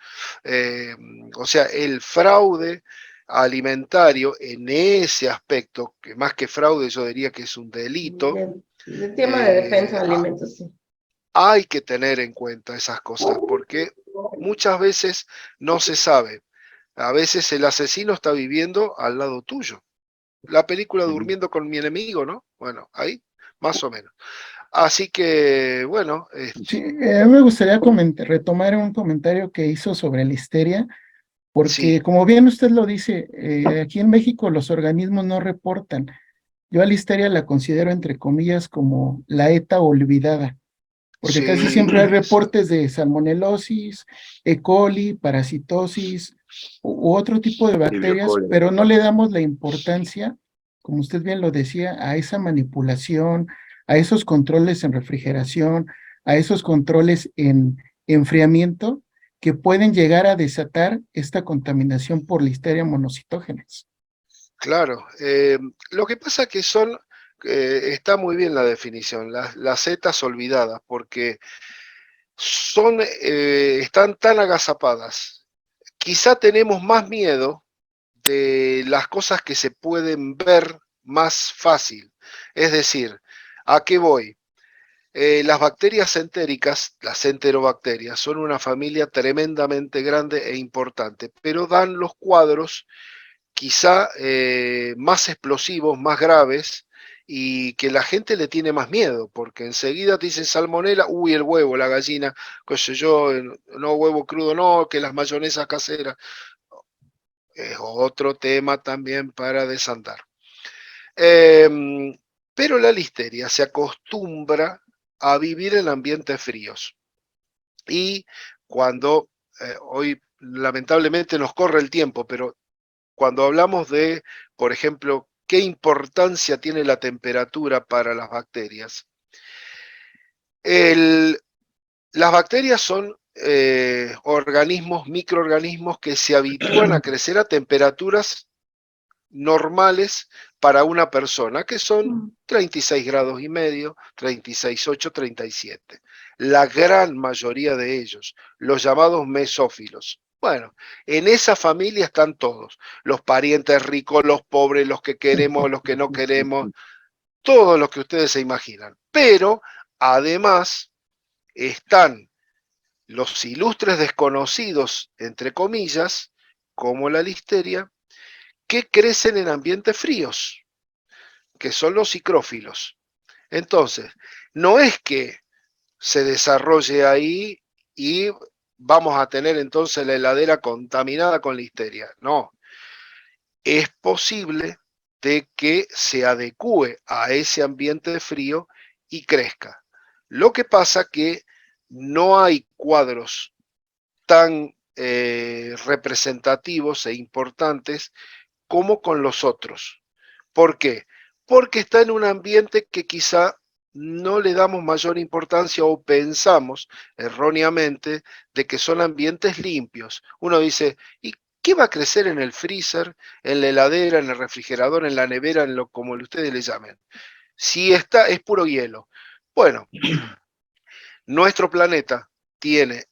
O sea, el fraude alimentario en ese aspecto, que más que fraude yo diría que es un delito,
El tema de defensa de
eh,
alimentos, sí.
hay que tener en cuenta esas cosas, porque muchas veces no se sabe. A veces el asesino está viviendo al lado tuyo. La película Durmiendo con mi enemigo, ¿no? Bueno, ahí, más o menos. Así que, bueno,
Sí, a mí me gustaría retomar un comentario que hizo sobre la histeria, porque
sí,
como bien usted lo dice, aquí en México los organismos no reportan. Yo a la histeria la considero entre comillas como la ETA olvidada, porque casi
sí,
siempre hay
exacto.
reportes de salmonelosis, E. coli, parasitosis u otro tipo de
Vibrio
bacterias,
coli.
pero no le damos la importancia, como usted bien lo decía, a esa manipulación, a esos controles en refrigeración, a esos controles en enfriamiento que pueden llegar a desatar esta contaminación por Listeria monocitógenes.
Claro, lo que pasa que son está muy bien la definición, las setas olvidadas, porque están tan agazapadas. Quizá tenemos más miedo de las cosas que se pueden ver más fácil. Es decir, ¿a qué voy? Las bacterias entéricas, las enterobacterias, son una familia tremendamente grande e importante, pero dan los cuadros quizá más explosivos, más graves, y que la gente le tiene más miedo, porque enseguida te dicen salmonela, uy, el huevo, la gallina, qué sé yo, no, huevo crudo no, que las mayonesas caseras. Es otro tema también para desandar. Pero la listeria se acostumbra a vivir en ambientes fríos. Y cuando, hoy lamentablemente nos corre el tiempo, pero cuando hablamos de, por ejemplo, qué importancia tiene la temperatura para las bacterias, las bacterias son organismos, microorganismos que se habitúan a crecer a temperaturas normales para una persona, que son 36 grados y medio, 36,8, 37. La gran mayoría de ellos, los llamados mesófilos. Bueno, en esa familia están todos, los parientes ricos, los pobres, los que queremos, los que no queremos, todos los que ustedes se imaginan. Pero, además, están los ilustres desconocidos, entre comillas, como la listeria, que crecen en ambientes fríos, que son los psicrófilos. Entonces, no es que se desarrolle ahí y vamos a tener entonces la heladera contaminada con listeria. No, es posible de que se adecue a ese ambiente frío y crezca. Lo que pasa que no hay cuadros tan representativos e importantes como con los otros. ¿Por qué? Porque está en un ambiente que quizá no le damos mayor importancia o pensamos erróneamente de que son ambientes limpios. Uno dice, ¿y qué va a crecer en el freezer, en la heladera, en el refrigerador, en la nevera, en lo como ustedes le llamen? Si está, es puro hielo. Bueno, nuestro planeta tiene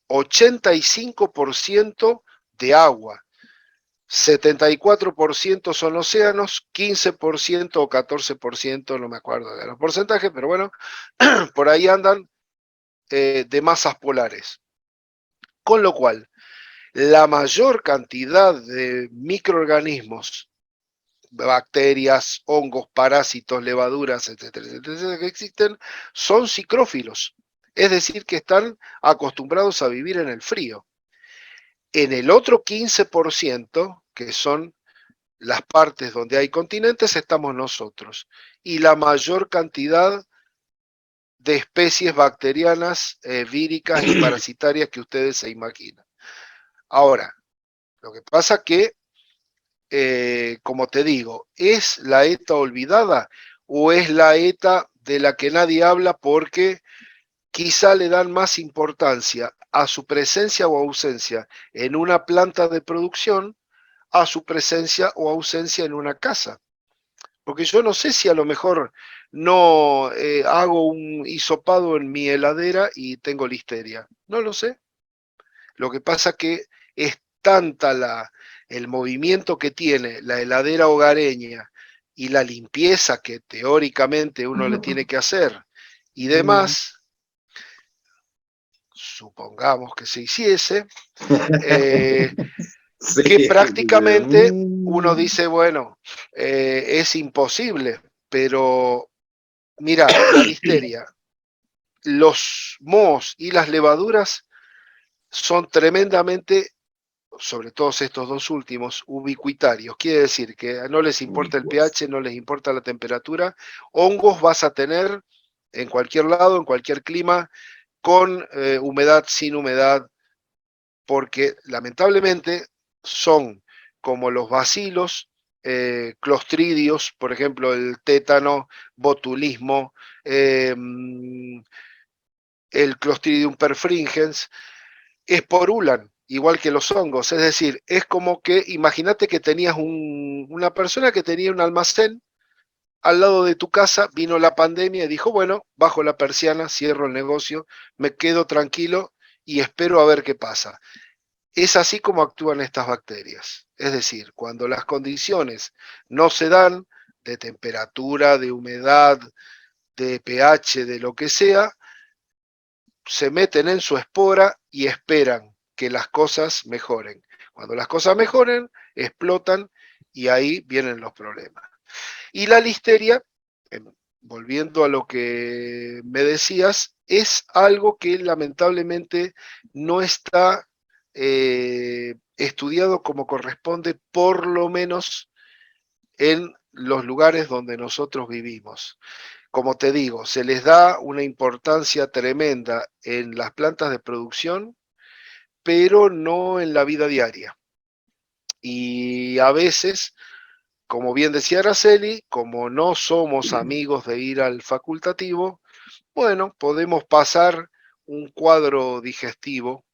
85% de agua. 74% son océanos, 15% o 14%, no me acuerdo de los porcentajes, pero bueno, por ahí andan de masas polares. Con lo cual, la mayor cantidad de microorganismos, bacterias, hongos, parásitos, levaduras, etcétera, etcétera, que existen, son psicrófilos. Es decir, que están acostumbrados a vivir en el frío. En el otro 15%, que son las partes donde hay continentes, estamos nosotros. Y la mayor cantidad de especies bacterianas, víricas y parasitarias que ustedes se imaginan. Ahora, lo que pasa que, como te digo, ¿es la ETA olvidada o es la ETA de la que nadie habla porque quizá le dan más importancia a su presencia o ausencia en una planta de producción, a su presencia o ausencia en una casa? Porque yo no sé si a lo mejor no hago un hisopado en mi heladera y tengo listeria. No lo sé. Lo que pasa que es tanta el movimiento que tiene la heladera hogareña y la limpieza que teóricamente uno le tiene que hacer y demás, supongamos que se hiciese, que prácticamente uno dice, bueno, es imposible, pero mira, la listeria, los mohos y las levaduras son tremendamente, sobre todo estos dos últimos, ubicuitarios. Quiere decir que no les importa el pH, no les importa la temperatura. Hongos vas a tener en cualquier lado, en cualquier clima, con humedad, sin humedad, porque lamentablemente son como los bacilos, clostridios, por ejemplo, el tétano, botulismo, el Clostridium perfringens, esporulan, igual que los hongos. Es decir, es como que, imagínate que tenías una persona que tenía un almacén al lado de tu casa vino la pandemia y dijo, bueno, bajo la persiana, cierro el negocio, me quedo tranquilo y espero a ver qué pasa. Es así como actúan estas bacterias. Es decir, cuando las condiciones no se dan, de temperatura, de humedad, de pH, de lo que sea, se meten en su espora y esperan que las cosas mejoren. Cuando las cosas mejoren, explotan y ahí vienen los problemas. Y la listeria, volviendo a lo que me decías, es algo que lamentablemente no está estudiado como corresponde, por lo menos en los lugares donde nosotros vivimos. Como te digo, se les da una importancia tremenda en las plantas de producción, pero no en la vida diaria. Y a veces, como bien decía Araceli, como no somos amigos de ir al facultativo, bueno, podemos pasar un cuadro digestivo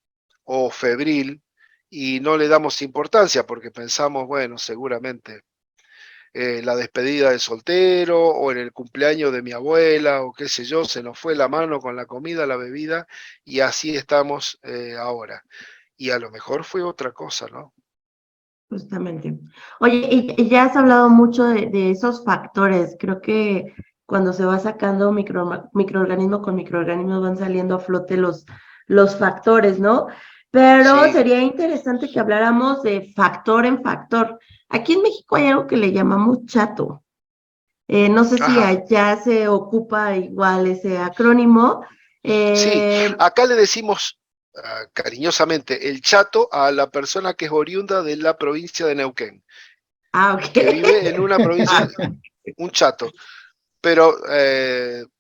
o febril y no le damos importancia porque pensamos, bueno, seguramente la despedida de soltero o en el cumpleaños de mi abuela o qué sé yo, se nos fue la mano con la comida, la bebida y así estamos ahora. Y a lo mejor fue otra cosa, ¿no?
Justamente. Oye, y ya has hablado mucho de esos factores. Creo que cuando se va sacando microorganismo con microorganismo van saliendo a flote los factores, ¿no? Pero
Sí,
sería interesante que habláramos de factor en factor. Aquí en México hay algo que le llamamos chato. No sé si
ajá,
allá se ocupa igual ese acrónimo.
sí.
Eh,
Acá le decimos cariñosamente el chato a la persona que es oriunda de la provincia de Neuquén,
ok.
que vive en una provincia, un chato. Pero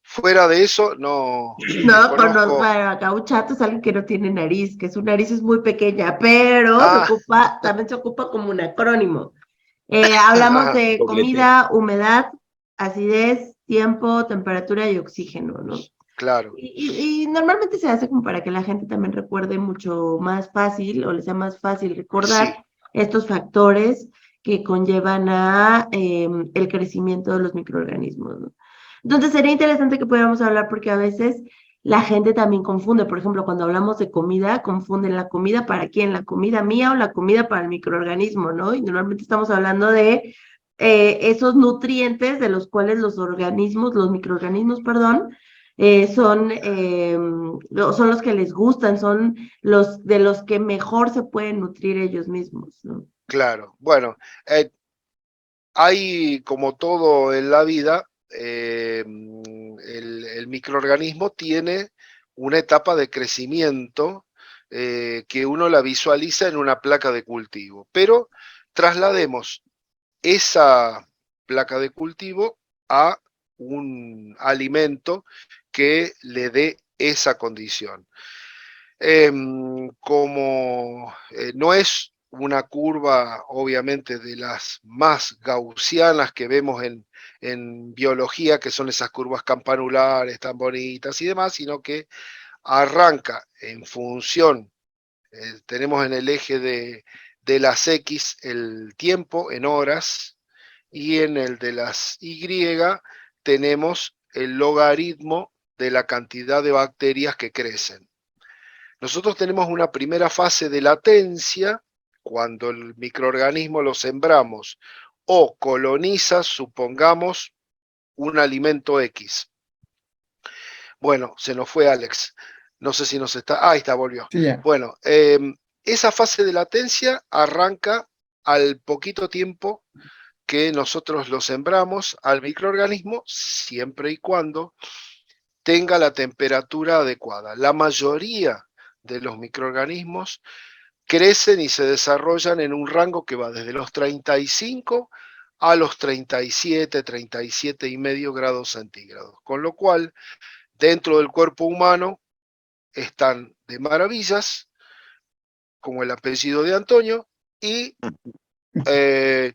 fuera de eso, no
No, conozco,
desconozco.
bueno, acá un chato es alguien que no tiene nariz, que su nariz es muy pequeña, pero
Ah,
también se ocupa como un acrónimo. Hablamos de
Doblete.
comida, humedad, acidez, tiempo, temperatura y oxígeno, ¿no?
claro,
Y normalmente se hace como para que la gente también recuerde mucho más fácil o le sea más fácil
sí,
recordar estos factores que conllevan a el crecimiento de los microorganismos, ¿no? Entonces sería interesante que pudiéramos hablar porque a veces la gente también confunde, por ejemplo, cuando hablamos de comida, confunden la comida para quién, la comida mía o la comida para el microorganismo, ¿no? Y normalmente estamos hablando de esos nutrientes de los cuales los microorganismos, perdón, son los que les gustan, son los de los que mejor se pueden nutrir ellos mismos, ¿no?
claro. Bueno, hay como todo en la vida, el microorganismo tiene una etapa de crecimiento que uno la visualiza en una placa de cultivo, pero traslademos esa placa de cultivo a un alimento que le dé esa condición. Como no es una curva, obviamente, de las más gaussianas que vemos en biología, que son esas curvas campanulares tan bonitas y demás, sino que arranca en función, tenemos en el eje de las X el tiempo en horas y en el de las Y tenemos el logaritmo de la cantidad de bacterias que crecen. Nosotros tenemos una primera fase de latencia cuando el microorganismo lo sembramos o coloniza, supongamos, un alimento X. Bueno, se nos fue Alex. No sé si nos está... Ahí está, volvió.
Sí, ya.
Bueno, esa fase de latencia arranca al poquito tiempo que nosotros lo sembramos al microorganismo, siempre y cuando tenga la temperatura adecuada. La mayoría de los microorganismos crecen y se desarrollan en un rango que va desde los 35 a los 37, 37 y medio grados centígrados. Con lo cual, dentro del cuerpo humano están de maravillas, como el apellido de Antonio, y eh,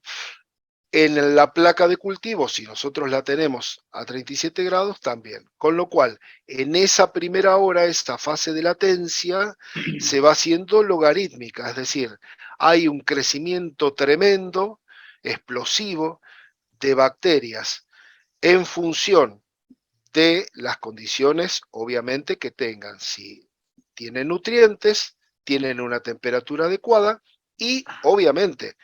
en la placa de cultivo, si nosotros la tenemos a 37 grados, también. Con lo cual, en esa primera hora, esta fase de latencia se va haciendo logarítmica, es decir, hay un crecimiento tremendo, explosivo, de bacterias en función de las condiciones, obviamente, que tengan. Si tienen nutrientes, tienen una temperatura adecuada y, obviamente,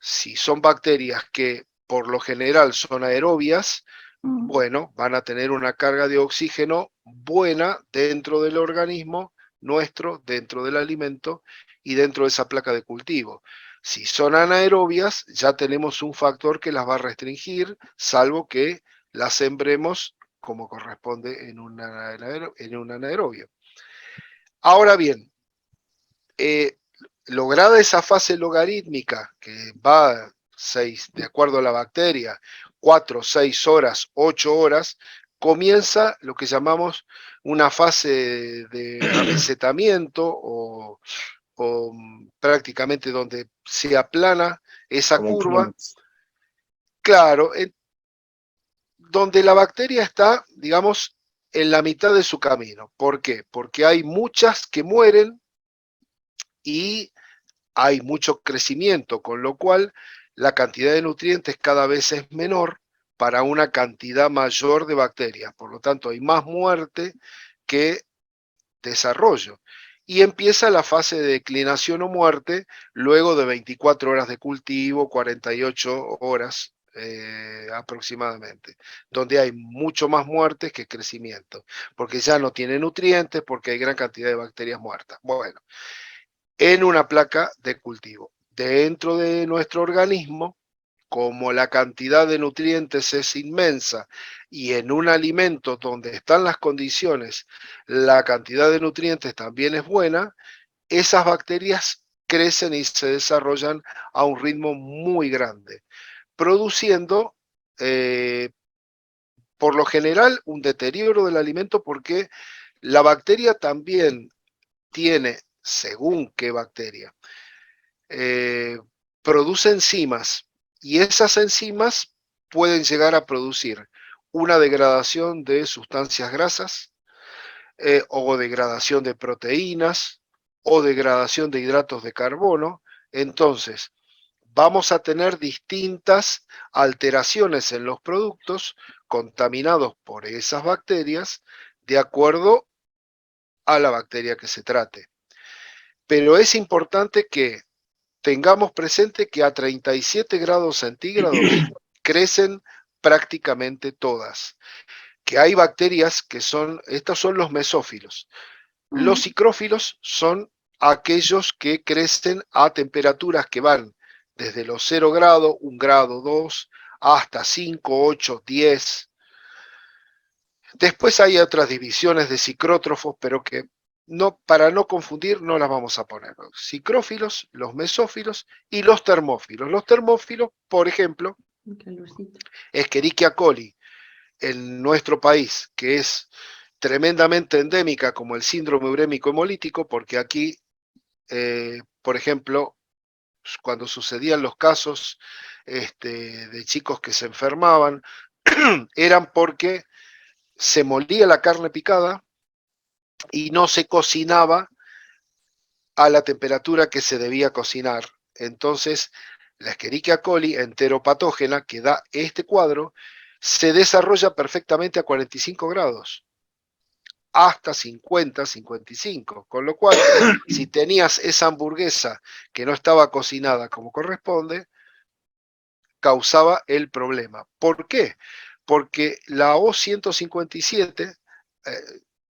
si son bacterias que por lo general son aerobias, bueno, van a tener una carga de oxígeno buena dentro del organismo nuestro, dentro del alimento y dentro de esa placa de cultivo. Si son anaerobias, ya tenemos un factor que las va a restringir, salvo que las sembremos como corresponde en un anaerobio. Ahora bien, lograda esa fase logarítmica que va 6, de acuerdo a la bacteria, 4, 6 horas, 8 horas, comienza lo que llamamos una fase de amesetamiento o prácticamente donde se aplana esa
Como un
curva.
clímax.
Claro, donde la bacteria está, digamos, en la mitad de su camino. ¿Por qué? Porque hay muchas que mueren y hay mucho crecimiento, con lo cual la cantidad de nutrientes cada vez es menor para una cantidad mayor de bacterias. Por lo tanto, hay más muerte que desarrollo. Y empieza la fase de declinación o muerte luego de 24 horas de cultivo, 48 horas aproximadamente, donde hay mucho más muertes que crecimiento, porque ya no tiene nutrientes, porque hay gran cantidad de bacterias muertas. Bueno, en una placa de cultivo. Dentro de nuestro organismo, como la cantidad de nutrientes es inmensa y en un alimento donde están las condiciones, la cantidad de nutrientes también es buena, esas bacterias crecen y se desarrollan a un ritmo muy grande, produciendo por lo general un deterioro del alimento porque la bacteria también tiene, según qué bacteria, produce enzimas y esas enzimas pueden llegar a producir una degradación de sustancias grasas o degradación de proteínas o degradación de hidratos de carbono. Entonces, vamos a tener distintas alteraciones en los productos contaminados por esas bacterias de acuerdo a la bacteria que se trate. Pero es importante que tengamos presente que a 37 grados centígrados crecen prácticamente todas, que hay bacterias que son, estos son los mesófilos. Los psicrófilos son aquellos que crecen a temperaturas que van desde los 0 grados, 1 grado, 2, hasta 5, 8, 10. Después hay otras divisiones de psicrótrofos, pero que no, para no confundir no las vamos a poner. Los psicrófilos, los mesófilos y los termófilos. Los termófilos, por ejemplo, Escherichia coli en nuestro país, que es tremendamente endémica como el síndrome urémico hemolítico, porque aquí, por ejemplo, cuando sucedían los casos de chicos que se enfermaban, eran porque se molía la carne picada y no se cocinaba a la temperatura que se debía cocinar. Entonces, la Escherichia coli enteropatógena que da este cuadro se desarrolla perfectamente a 45 grados, hasta 50, 55, con lo cual, si tenías esa hamburguesa que no estaba cocinada como corresponde, causaba el problema. ¿Por qué? Porque la O157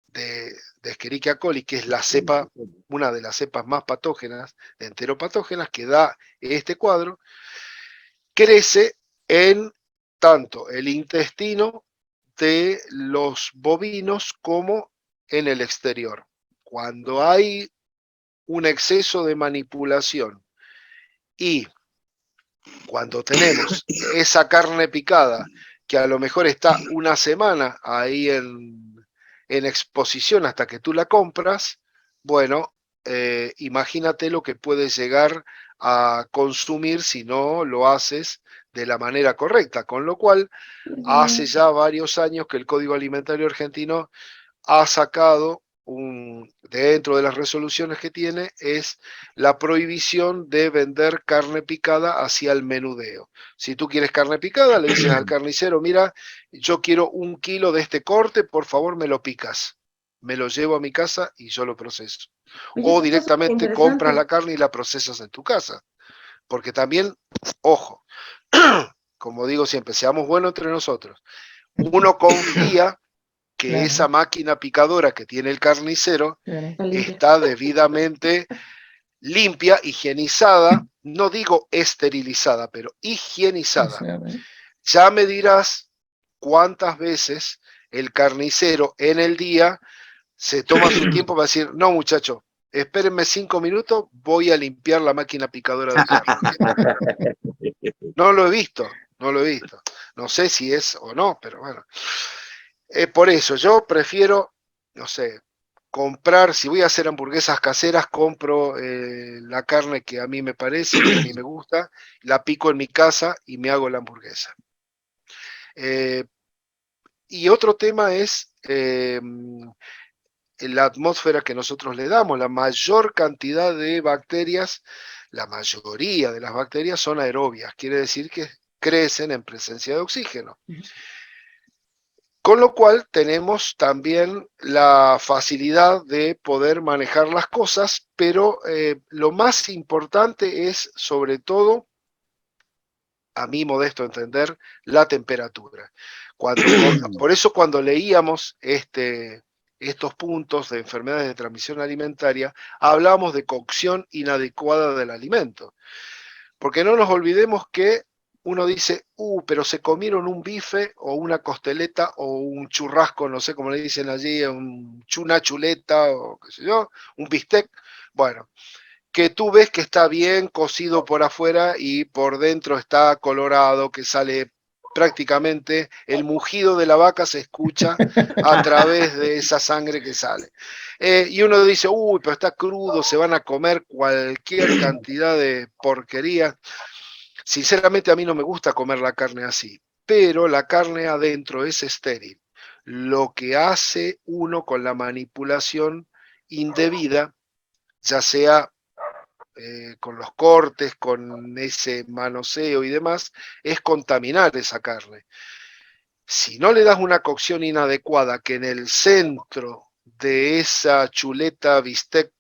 de Escherichia coli, que es la cepa, una de las cepas más patógenas, enteropatógenas, que da este cuadro, crece en tanto el intestino de los bovinos como en el exterior. Cuando hay un exceso de manipulación y cuando tenemos esa carne picada que a lo mejor está una semana ahí en exposición hasta que tú la compras, bueno, imagínate lo que puedes llegar a consumir si no lo haces de la manera correcta, con lo cual hace ya varios años que el Código Alimentario Argentino ha sacado dentro de las resoluciones que tiene, es la prohibición de vender carne picada hacia el menudeo. Si tú quieres carne picada, le dices al carnicero, mira, yo quiero 1 kilo de este corte, por favor me lo picas. Me lo llevo a mi casa y yo lo proceso.
Oye,
O
eso está súper
directamente compras la
interesante.
carne y la procesas en tu casa. Porque también, ojo, como digo siempre, seamos buenos entre nosotros. Uno confía que esa
Claro,
máquina picadora que tiene el carnicero
claro.
Está limpia.
está debidamente limpia, higienizada, no digo esterilizada, pero
O
higienizada.
sea,
Ya me dirás cuántas veces el carnicero en el día se toma su tiempo para decir, no muchacho, espérenme 5 minutos, voy a limpiar la máquina picadora de carne. No lo he visto, no lo he visto. No sé si es o no, pero bueno. Por eso, yo prefiero, no sé, comprar, si voy a hacer hamburguesas caseras, compro la carne que a mí me parece, que a mí me gusta, la pico en mi casa y me hago la hamburguesa. Eh, y otro tema es la atmósfera que nosotros le damos. La mayor cantidad de bacterias, la mayoría de las bacterias son aerobias, quiere decir que crecen en presencia de oxígeno. Con lo cual tenemos también la facilidad de poder manejar las cosas, pero lo más importante es, sobre todo, a mi modesto entender, la temperatura. Por eso cuando leíamos estos puntos de enfermedades de transmisión alimentaria, hablábamos de cocción inadecuada del alimento. Porque no nos olvidemos que uno dice, pero se comieron un bife o una costeleta o un churrasco, no sé cómo le dicen allí, una chuleta o qué sé yo, un bistec. Bueno, que tú ves que está bien cocido por afuera y por dentro está colorado, que sale prácticamente el mugido de la vaca se escucha a través de esa sangre que sale. Y uno dice, pero está crudo, se van a comer cualquier cantidad de porquería. Sinceramente a mí no me gusta comer la carne así, pero la carne adentro es estéril. Lo que hace uno con la manipulación indebida, ya sea con los cortes, con ese manoseo y demás, es contaminar esa carne. Si no le das una cocción inadecuada, que en el centro de esa chuleta, bistec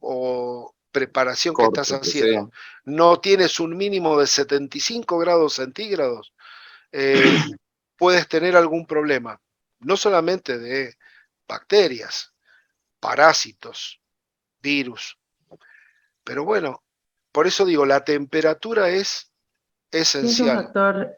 o preparación que estás
Corte, que sea.
haciendo, no tienes un mínimo de 75 grados centígrados, puedes tener algún problema, no solamente de bacterias, parásitos, virus, pero bueno, por eso digo, la temperatura es
Sí, es un
esencial.
factor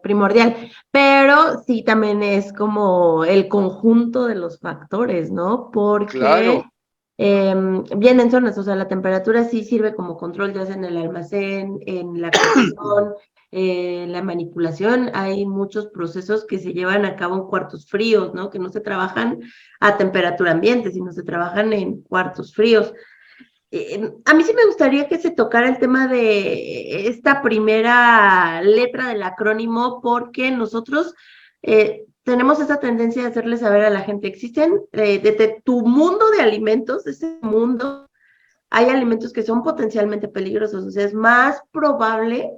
primordial, pero sí también es como el conjunto de los factores, ¿no? Porque
Claro,
vienen zonas, o sea, la temperatura sí sirve como control, ya sea en el almacén, en la cocción, la manipulación. Hay muchos procesos que se llevan a cabo en cuartos fríos, ¿no? Que no se trabajan a temperatura ambiente, sino se trabajan en cuartos fríos. A mí sí me gustaría que se tocara el tema de esta primera letra del acrónimo, porque nosotros tenemos esa tendencia de hacerle saber a la gente, existen desde tu mundo de alimentos, ese mundo, hay alimentos que son potencialmente peligrosos, o sea, es más probable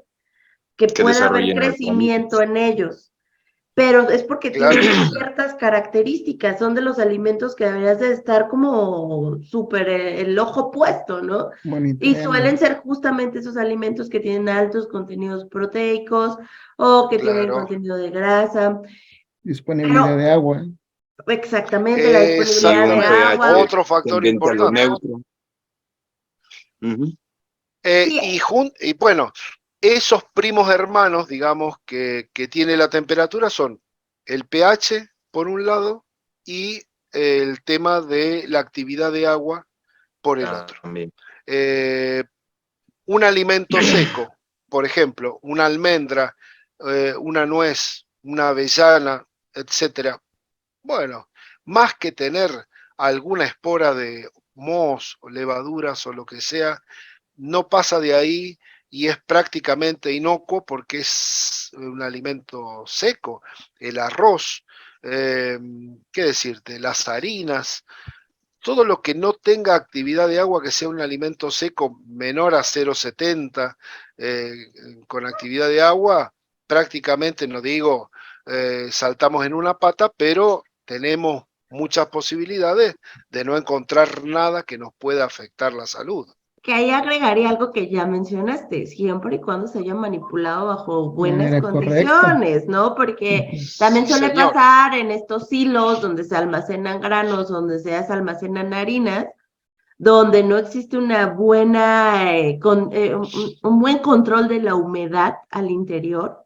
que
Que
pueda haber
desarrollen
crecimiento
artritis.
en ellos, pero es porque
claro,
tienen ciertas características, son de los alimentos que deberías de estar como súper el ojo puesto, ¿no? Y
Monitoreando,
suelen ser justamente esos alimentos que tienen altos contenidos proteicos o que tienen
claro.
contenido de grasa,
disponibilidad
pero
de agua.
exactamente la
Tiene
disponibilidad
un
de
Exactamente,
agua.
pH
otro factor
tendente a lo
importante.
neutro. Ujú.
Sí,
Y bueno, esos primos hermanos, digamos, que tiene la temperatura son el pH, por un lado, y el tema de la actividad de agua, por el otro.
También.
Eh, un alimento seco, por ejemplo, una almendra, una nuez, una avellana, etcétera. Bueno, más que tener alguna espora de moho o levaduras o lo que sea, no pasa de ahí y es prácticamente inocuo porque es un alimento seco. El arroz, ¿qué decirte? Las harinas, todo lo que no tenga actividad de agua, que sea un alimento seco menor a 0,70, con actividad de agua, prácticamente, no digo saltamos en una pata, pero tenemos muchas posibilidades de no encontrar nada que nos pueda afectar la salud.
Que ahí agregaría algo que ya mencionaste, siempre y cuando se haya manipulado bajo
De
buenas
manera correcta.
condiciones, ¿no? Porque
Ujú.
también
Sí,
suele
señor.
pasar en estos silos donde se almacenan granos, donde se almacenan harinas, donde no existe una buena, un buen control de la humedad al interior.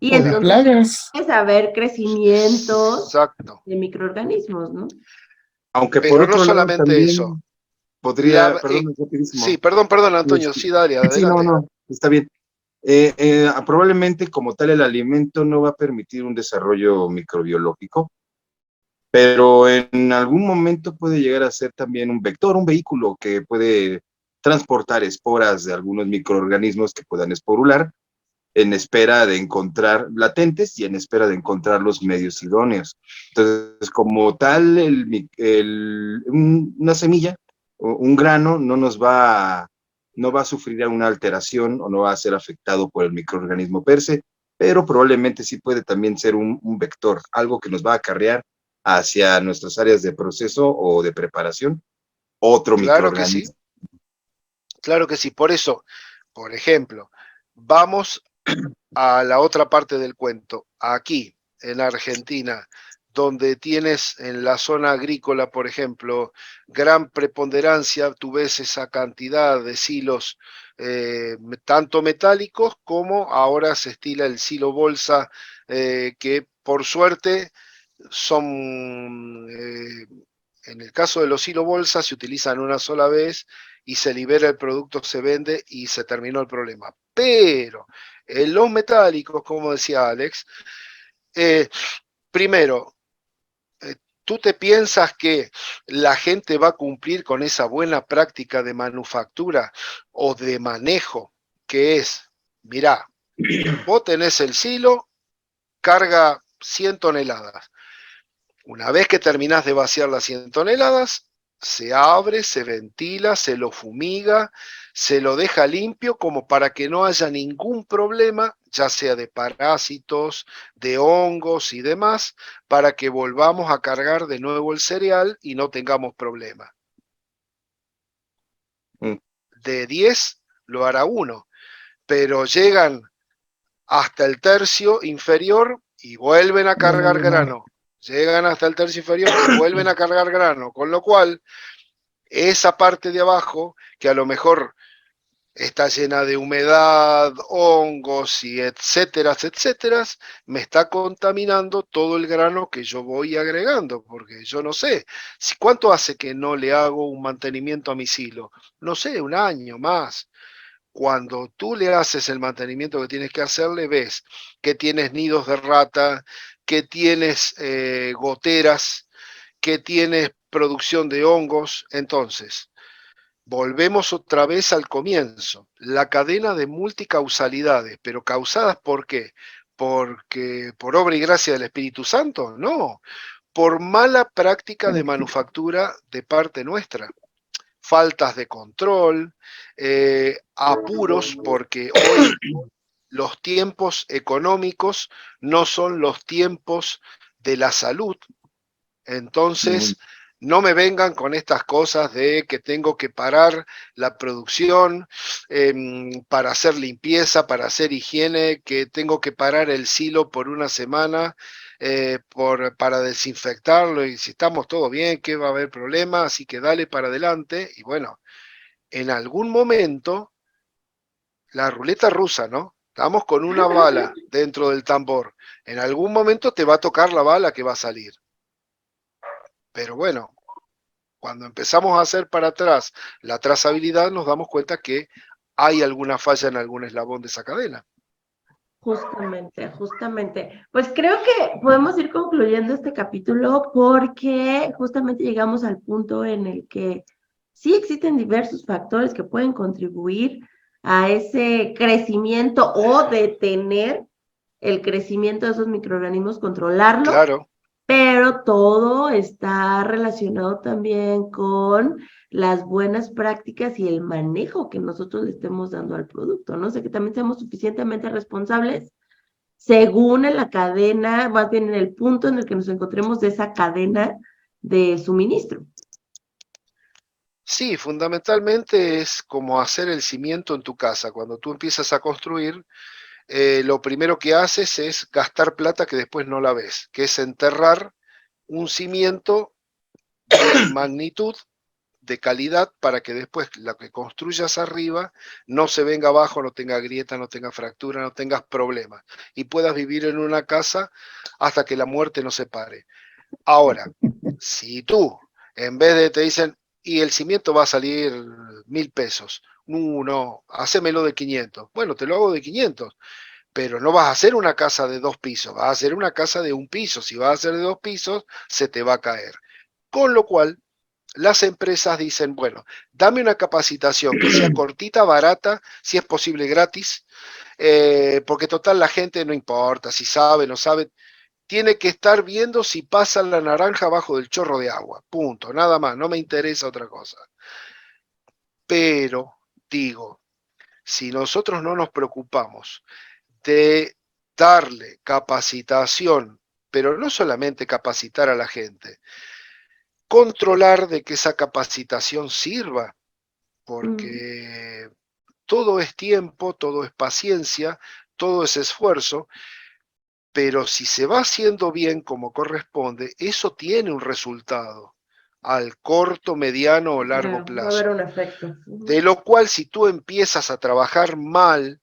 Y
O de
entonces
plagas.
es haber crecimientos
Exacto.
de microorganismos, ¿no?
Aunque por
Pero no
otro lado
solamente eso.
también podría, perdón,
Sí,
rapidísimo.
perdón, Antonio,
Este,
sí, dale,
sí, no,
adelante.
no, está bien. Probablemente como tal el alimento no va a permitir un desarrollo microbiológico, pero en algún momento puede llegar a ser también un vector, un vehículo que puede transportar esporas de algunos microorganismos que puedan esporular en espera de encontrar latentes y en espera de encontrar los medios idóneos. Entonces, como tal, una semilla o un grano no va a sufrir una alteración o no va a ser afectado por el microorganismo per se, pero probablemente sí puede también ser un vector, algo que nos va a acarrear hacia nuestras áreas de proceso o de preparación, otro
Claro que sí,
microorganismo.
claro que sí. Por eso, por ejemplo, vamos a la otra parte del cuento. Aquí, en Argentina, donde tienes en la zona agrícola, por ejemplo, gran preponderancia, tú ves esa cantidad de silos, tanto metálicos como ahora se estila el silo bolsa, que por suerte son, en el caso de los silo bolsa, se utilizan una sola vez y se libera el producto, se vende y se terminó el problema. Pero en los metálicos, como decía Alex, eh, primero, ¿tú te piensas que la gente va a cumplir con esa buena práctica de manufactura o de manejo que es, mirá, vos tenés el silo, carga 100 toneladas. Una vez que terminás de vaciar las 100 toneladas, se abre, se ventila, se lo fumiga, se lo deja limpio como para que no haya ningún problema, ya sea de parásitos, de hongos y demás, para que volvamos a cargar de nuevo el cereal y no tengamos problema.
Mm.
De 10 lo hará uno, pero llegan hasta el tercio inferior y vuelven a
Ya
cargar
vale, no.
grano. Llegan hasta el tercio inferior y vuelven a cargar grano, con lo cual esa parte de abajo, que a lo mejor está llena de humedad, hongos y etcétera, etcétera, me está contaminando todo el grano que yo voy agregando, porque yo no sé, ¿cuánto hace que no le hago un mantenimiento a mi silo? No sé, un año más. Cuando tú le haces el mantenimiento que tienes que hacerle, ves que tienes nidos de rata, que tienes goteras, que tienes producción de hongos. Entonces, volvemos otra vez al comienzo. La cadena de multicausalidades, pero causadas ¿por qué? Porque por obra y gracia del Espíritu Santo, no, por mala práctica de manufactura de parte nuestra. Faltas de control, apuros, porque hoy los tiempos económicos no son los tiempos de la salud.
Mm.
Entonces, no me vengan con estas cosas de que tengo que parar la producción para hacer limpieza, para hacer higiene, que tengo que parar el silo por una semana para desinfectarlo y si estamos todo bien, que va a haber problema, así que dale para adelante. Y bueno, en algún momento, la ruleta rusa, ¿no? Estamos con una bala dentro del tambor. En algún momento te va a tocar la bala que va a salir. Pero bueno, cuando empezamos a hacer para atrás la trazabilidad, nos damos cuenta que hay alguna falla en algún eslabón de esa cadena.
Justamente, justamente. Pues creo que podemos ir concluyendo este capítulo porque justamente llegamos al punto en el que sí existen diversos factores que pueden contribuir a ese crecimiento o detener el crecimiento de esos microorganismos, controlarlo,
Claro,
pero todo está relacionado también con las buenas prácticas y el manejo que nosotros le estemos dando al producto, ¿no? O sea, que también seamos suficientemente responsables según en la cadena, más bien en el punto en el que nos encontremos de esa cadena de suministro.
Sí, fundamentalmente es como hacer el cimiento en tu casa. Cuando tú empiezas a construir, lo primero que haces es gastar plata que después no la ves, que es enterrar un cimiento de magnitud, de calidad, para que después lo que construyas arriba no se venga abajo, no tenga grieta, no tenga fractura, no tengas problemas y puedas vivir en una casa hasta que la muerte nos separe. Ahora, si tú, en vez de te dicen, y el cimiento va a salir 1.000 pesos, no, hacémelo de 500. Bueno, te lo hago de 500, pero no vas a hacer una casa de 2 pisos, vas a hacer una casa de 1 piso. Si vas a hacer de 2 pisos, se te va a caer. Con lo cual, las empresas dicen, bueno, dame una capacitación que sea cortita, barata, si es posible gratis, porque total la gente no importa si sabe o no sabe, tiene que estar viendo si pasa la naranja abajo del chorro de agua, punto, nada más, no me interesa otra cosa. Pero, digo, si nosotros no nos preocupamos de darle capacitación, pero no solamente capacitar a la gente, controlar de que esa capacitación sirva, porque todo es tiempo, todo es paciencia, todo es esfuerzo, pero si se va haciendo bien como corresponde, eso tiene un resultado al corto, mediano o largo
Claro, va a haber
plazo.
un efecto.
De lo cual, si tú empiezas a trabajar mal,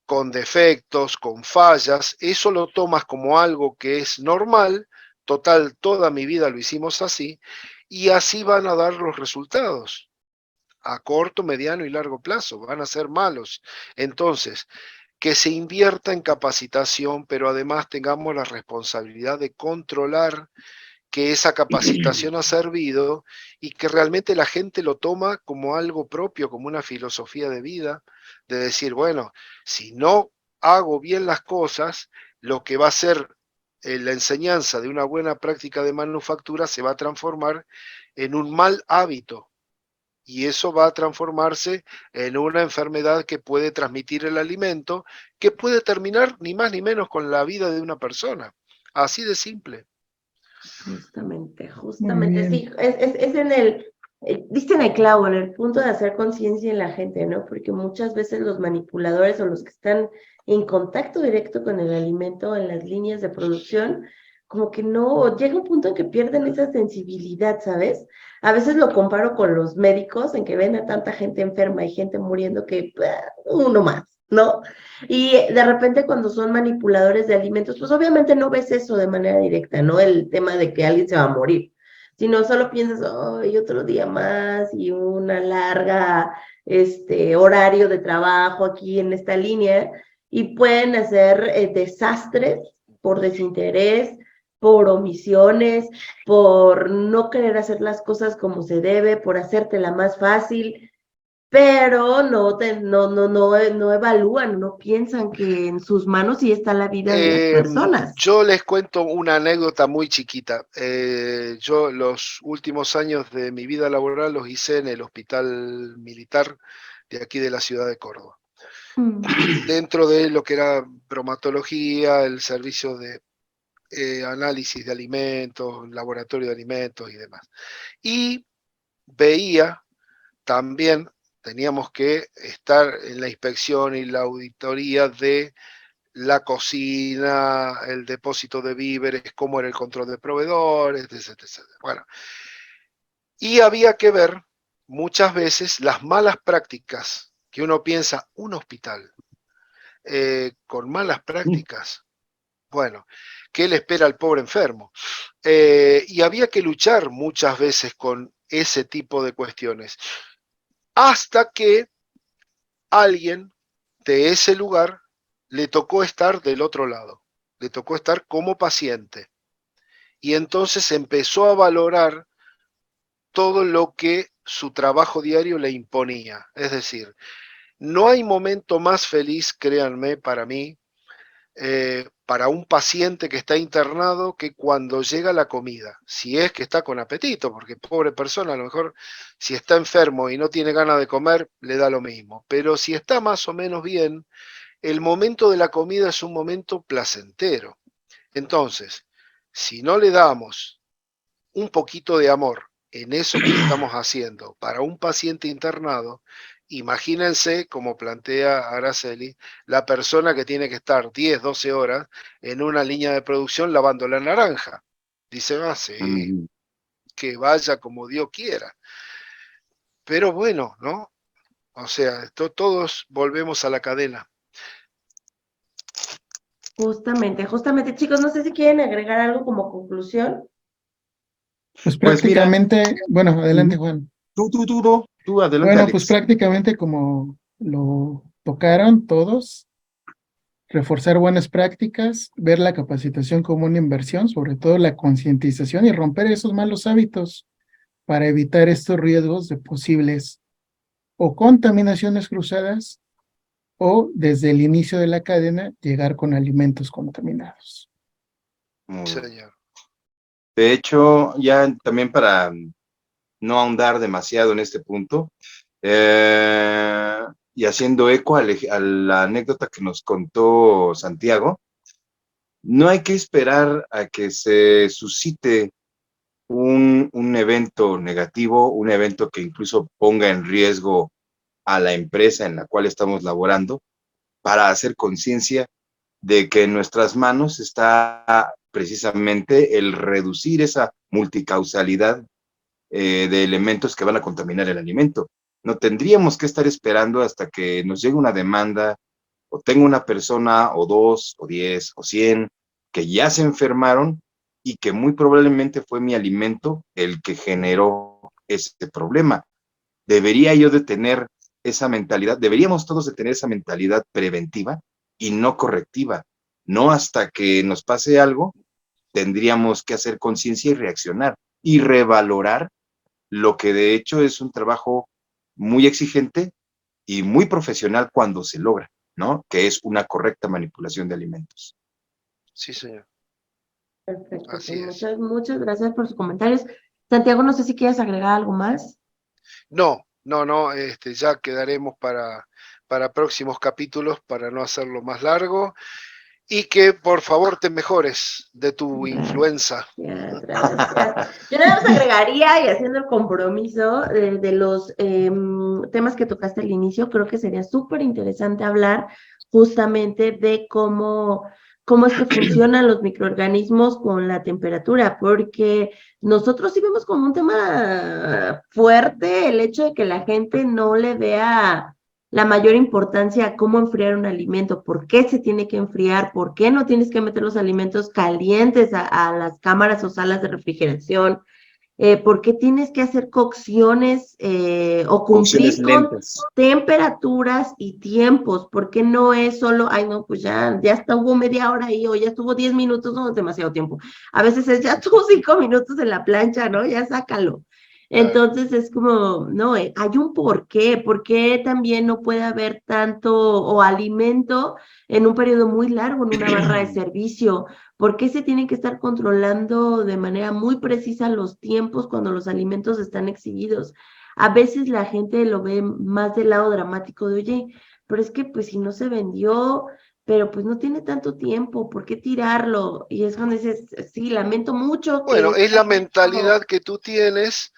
con defectos, con fallas, eso lo tomas como algo que es normal, total, toda mi vida lo hicimos así, y así van a dar los resultados a corto, mediano y largo plazo, van a ser malos. Entonces, que se invierta en capacitación, pero además tengamos la responsabilidad de controlar que esa capacitación ha servido y que realmente la gente lo toma como algo propio, como una filosofía de vida, de decir, bueno, si no hago bien las cosas, lo que va a ser la enseñanza de una buena práctica de manufactura se va a transformar en un mal hábito. Y eso va a transformarse en una enfermedad que puede transmitir el alimento, que puede terminar ni más ni menos con la vida de una persona. Así de simple.
Justamente,
Muy
justamente,
bien.
sí, es en diste en el clavo, en el punto de hacer conciencia en la gente, ¿no? Porque muchas veces los manipuladores o los que están en contacto directo con el alimento en las líneas de producción, como que no, llega un punto en que pierden esa sensibilidad, ¿sabes? A veces lo comparo con los médicos, en que ven a tanta gente enferma y gente muriendo que uno más, ¿no? Y de repente cuando son manipuladores de alimentos, pues obviamente no ves eso de manera directa, ¿no? El tema de que alguien se va a morir, sino solo piensas, ay, otro día más y una larga, horario de trabajo aquí en esta línea, y pueden hacer desastres por desinterés, por omisiones, por no querer hacer las cosas como se debe, por hacértela más fácil, pero no evalúan, no piensan que en sus manos sí está la vida de las personas.
Yo les cuento una anécdota muy chiquita. Yo los últimos años de mi vida laboral los hice en el hospital militar de aquí de la ciudad de Córdoba. Dentro de lo que era bromatología, el servicio de análisis de alimentos, laboratorio de alimentos y demás. Y veía también, teníamos que estar en la inspección y la auditoría de la cocina, el depósito de víveres, cómo era el control de proveedores, etc. Bueno, y había que ver muchas veces las malas prácticas que uno piensa, un hospital con malas prácticas. Bueno, ¿qué le espera al pobre enfermo? Y había que luchar muchas veces con ese tipo de cuestiones, hasta que alguien de ese lugar le tocó estar del otro lado, le tocó estar como paciente. Y entonces empezó a valorar todo lo que su trabajo diario le imponía. Es decir, no hay momento más feliz, créanme, para mí, para un paciente que está internado que cuando llega la comida, si es que está con apetito, porque pobre persona, a lo mejor si está enfermo y no tiene ganas de comer, le da lo mismo, pero si está más o menos bien, el momento de la comida es un momento placentero. Entonces, si no le damos un poquito de amor en eso que estamos haciendo para un paciente internado, imagínense, como plantea Araceli, la persona que tiene que estar 10, 12 horas en una línea de producción lavando la naranja. Dice, sí,
Ujú.
que vaya como Dios quiera. Pero bueno, ¿no? O sea, todos volvemos a la cadena.
Justamente, chicos, no sé si quieren agregar algo como conclusión.
Pues
Pues mira,
prácticamente, bueno, adelante,
ujú.
Juan.
Tú, adelante,
Bueno, pues
Alex.
prácticamente como lo tocaron todos, reforzar buenas prácticas, ver la capacitación como una inversión, sobre todo la concientización y romper esos malos hábitos para evitar estos riesgos de posibles o contaminaciones cruzadas o desde el inicio de la cadena llegar con alimentos contaminados.
Muy bien.
Señor.
De hecho, ya también para no ahondar demasiado en este punto, y haciendo eco a la anécdota que nos contó Santiago, no hay que esperar a que se suscite un evento negativo, un evento que incluso ponga en riesgo a la empresa en la cual estamos laborando, para hacer conciencia de que en nuestras manos está precisamente el reducir esa multicausalidad de elementos que van a contaminar el alimento. No tendríamos que estar esperando hasta que nos llegue una demanda o tenga una persona o 2 o 10 o 100 que ya se enfermaron y que muy probablemente fue mi alimento el que generó ese problema. Debería yo de tener esa mentalidad, deberíamos todos de tener esa mentalidad preventiva y no correctiva. No hasta que nos pase algo, tendríamos que hacer conciencia y reaccionar y revalorar lo que de hecho es un trabajo muy exigente y muy profesional cuando se logra, ¿no? Que es una correcta manipulación de alimentos.
Sí, señor.
Perfecto, pues
Así es.
muchas gracias por sus comentarios. Santiago, no sé si quieres agregar algo más.
No, ya quedaremos para próximos capítulos para no hacerlo más largo y que por favor te mejores de tu influenza.
Gracias. Yo nada más agregaría y haciendo el compromiso de los temas que tocaste al inicio, creo que sería súper interesante hablar justamente de cómo es que funcionan los microorganismos con la temperatura, porque nosotros sí vemos como un tema fuerte el hecho de que la gente no le vea la mayor importancia a cómo enfriar un alimento, por qué se tiene que enfriar, por qué no tienes que meter los alimentos calientes a las cámaras o salas de refrigeración, por qué tienes que hacer cocciones o
Cocciones
cumplir con
lentas.
temperaturas y tiempos, porque no es solo, ay no, pues ya estuvo media hora ahí o ya estuvo 10 minutos, no es demasiado tiempo. A veces es ya estuvo 5 minutos en la plancha, ¿no? Ya sácalo. Entonces es como, no, hay un por qué también no puede haber tanto o alimento en un periodo muy largo en una barra de servicio, por qué se tienen que estar controlando de manera muy precisa los tiempos cuando los alimentos están exhibidos. A veces la gente lo ve más del lado dramático de, oye, pero es que pues si no se vendió, pero pues no tiene tanto tiempo, ¿por qué tirarlo? Y es cuando dices, sí, lamento mucho que
Bueno, es
está
la
pasando.
mentalidad que tú tienes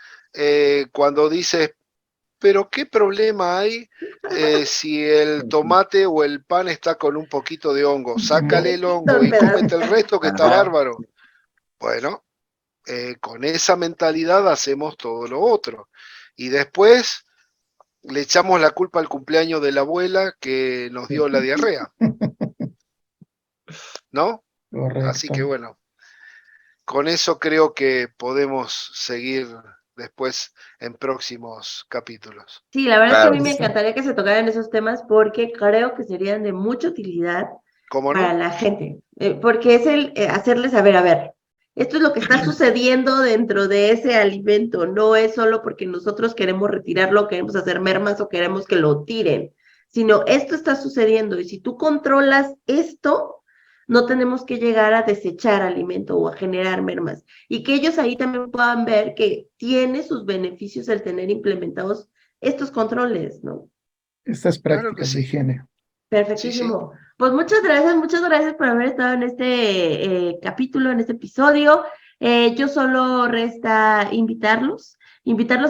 cuando dices, pero ¿qué problema hay si el tomate o el pan está con un poquito de hongo? Sácale el
Poquito
hongo
el
y
pedazo.
cómete el resto que está
Ajá.
bárbaro. Bueno, con esa mentalidad hacemos todo lo otro. Y después le echamos la culpa al cumpleaños de la abuela que nos dio la diarrea, ¿no? Así que
Correcto.
bueno, con eso creo que podemos seguir después en próximos capítulos.
Sí, la verdad es que a
Claro
mí
que
me
sí.
encantaría que se tocaran esos temas porque creo que serían de mucha utilidad
¿Cómo
para
no?
la gente, porque es el hacerles saber, a ver, esto es lo que está sucediendo dentro de ese alimento, no es solo porque nosotros queremos retirarlo, queremos hacer mermas o queremos que lo tiren, sino esto está sucediendo y si tú controlas esto, no tenemos que llegar a desechar alimento o a generar mermas. Y que ellos ahí también puedan ver que tiene sus beneficios el tener implementados estos controles, ¿no?
Estas
Claro que
prácticas
sí.
de higiene.
Perfectísimo. Pues muchas gracias por haber estado en este capítulo, en este episodio. Yo solo resta invitarlos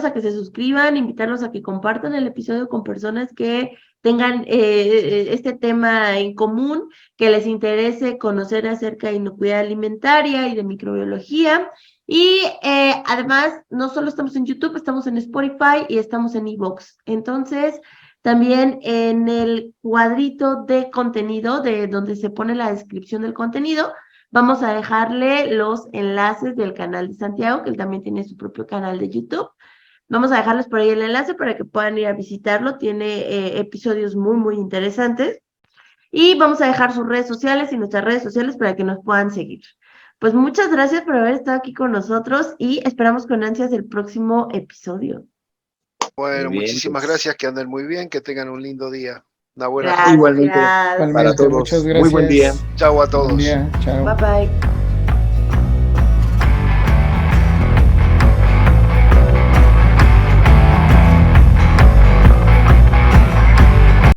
a que se suscriban, invitarlos a que compartan el episodio con personas que tengan este tema en común, que les interese conocer acerca de inocuidad alimentaria y de microbiología. Y además, no solo estamos en YouTube, estamos en Spotify y estamos en iVoox. Entonces, también en el cuadrito de contenido, de donde se pone la descripción del contenido, vamos a dejarle los enlaces del canal de Santiago, que él también tiene su propio canal de YouTube. Vamos a dejarles por ahí el enlace para que puedan ir a visitarlo. Tiene episodios muy, muy interesantes. Y vamos a dejar sus redes sociales y nuestras redes sociales para que nos puedan seguir. Pues muchas gracias por haber estado aquí con nosotros y esperamos con ansias el próximo episodio.
Bueno,
Muy bien,
muchísimas
pues.
gracias, que anden muy bien, que tengan un lindo día. Una buena
Gracias.
Igualmente.
Igualmente,
Para todos.
muchas gracias.
Muy buen día.
Chao a todos.
Buen día, chao.
Bye bye.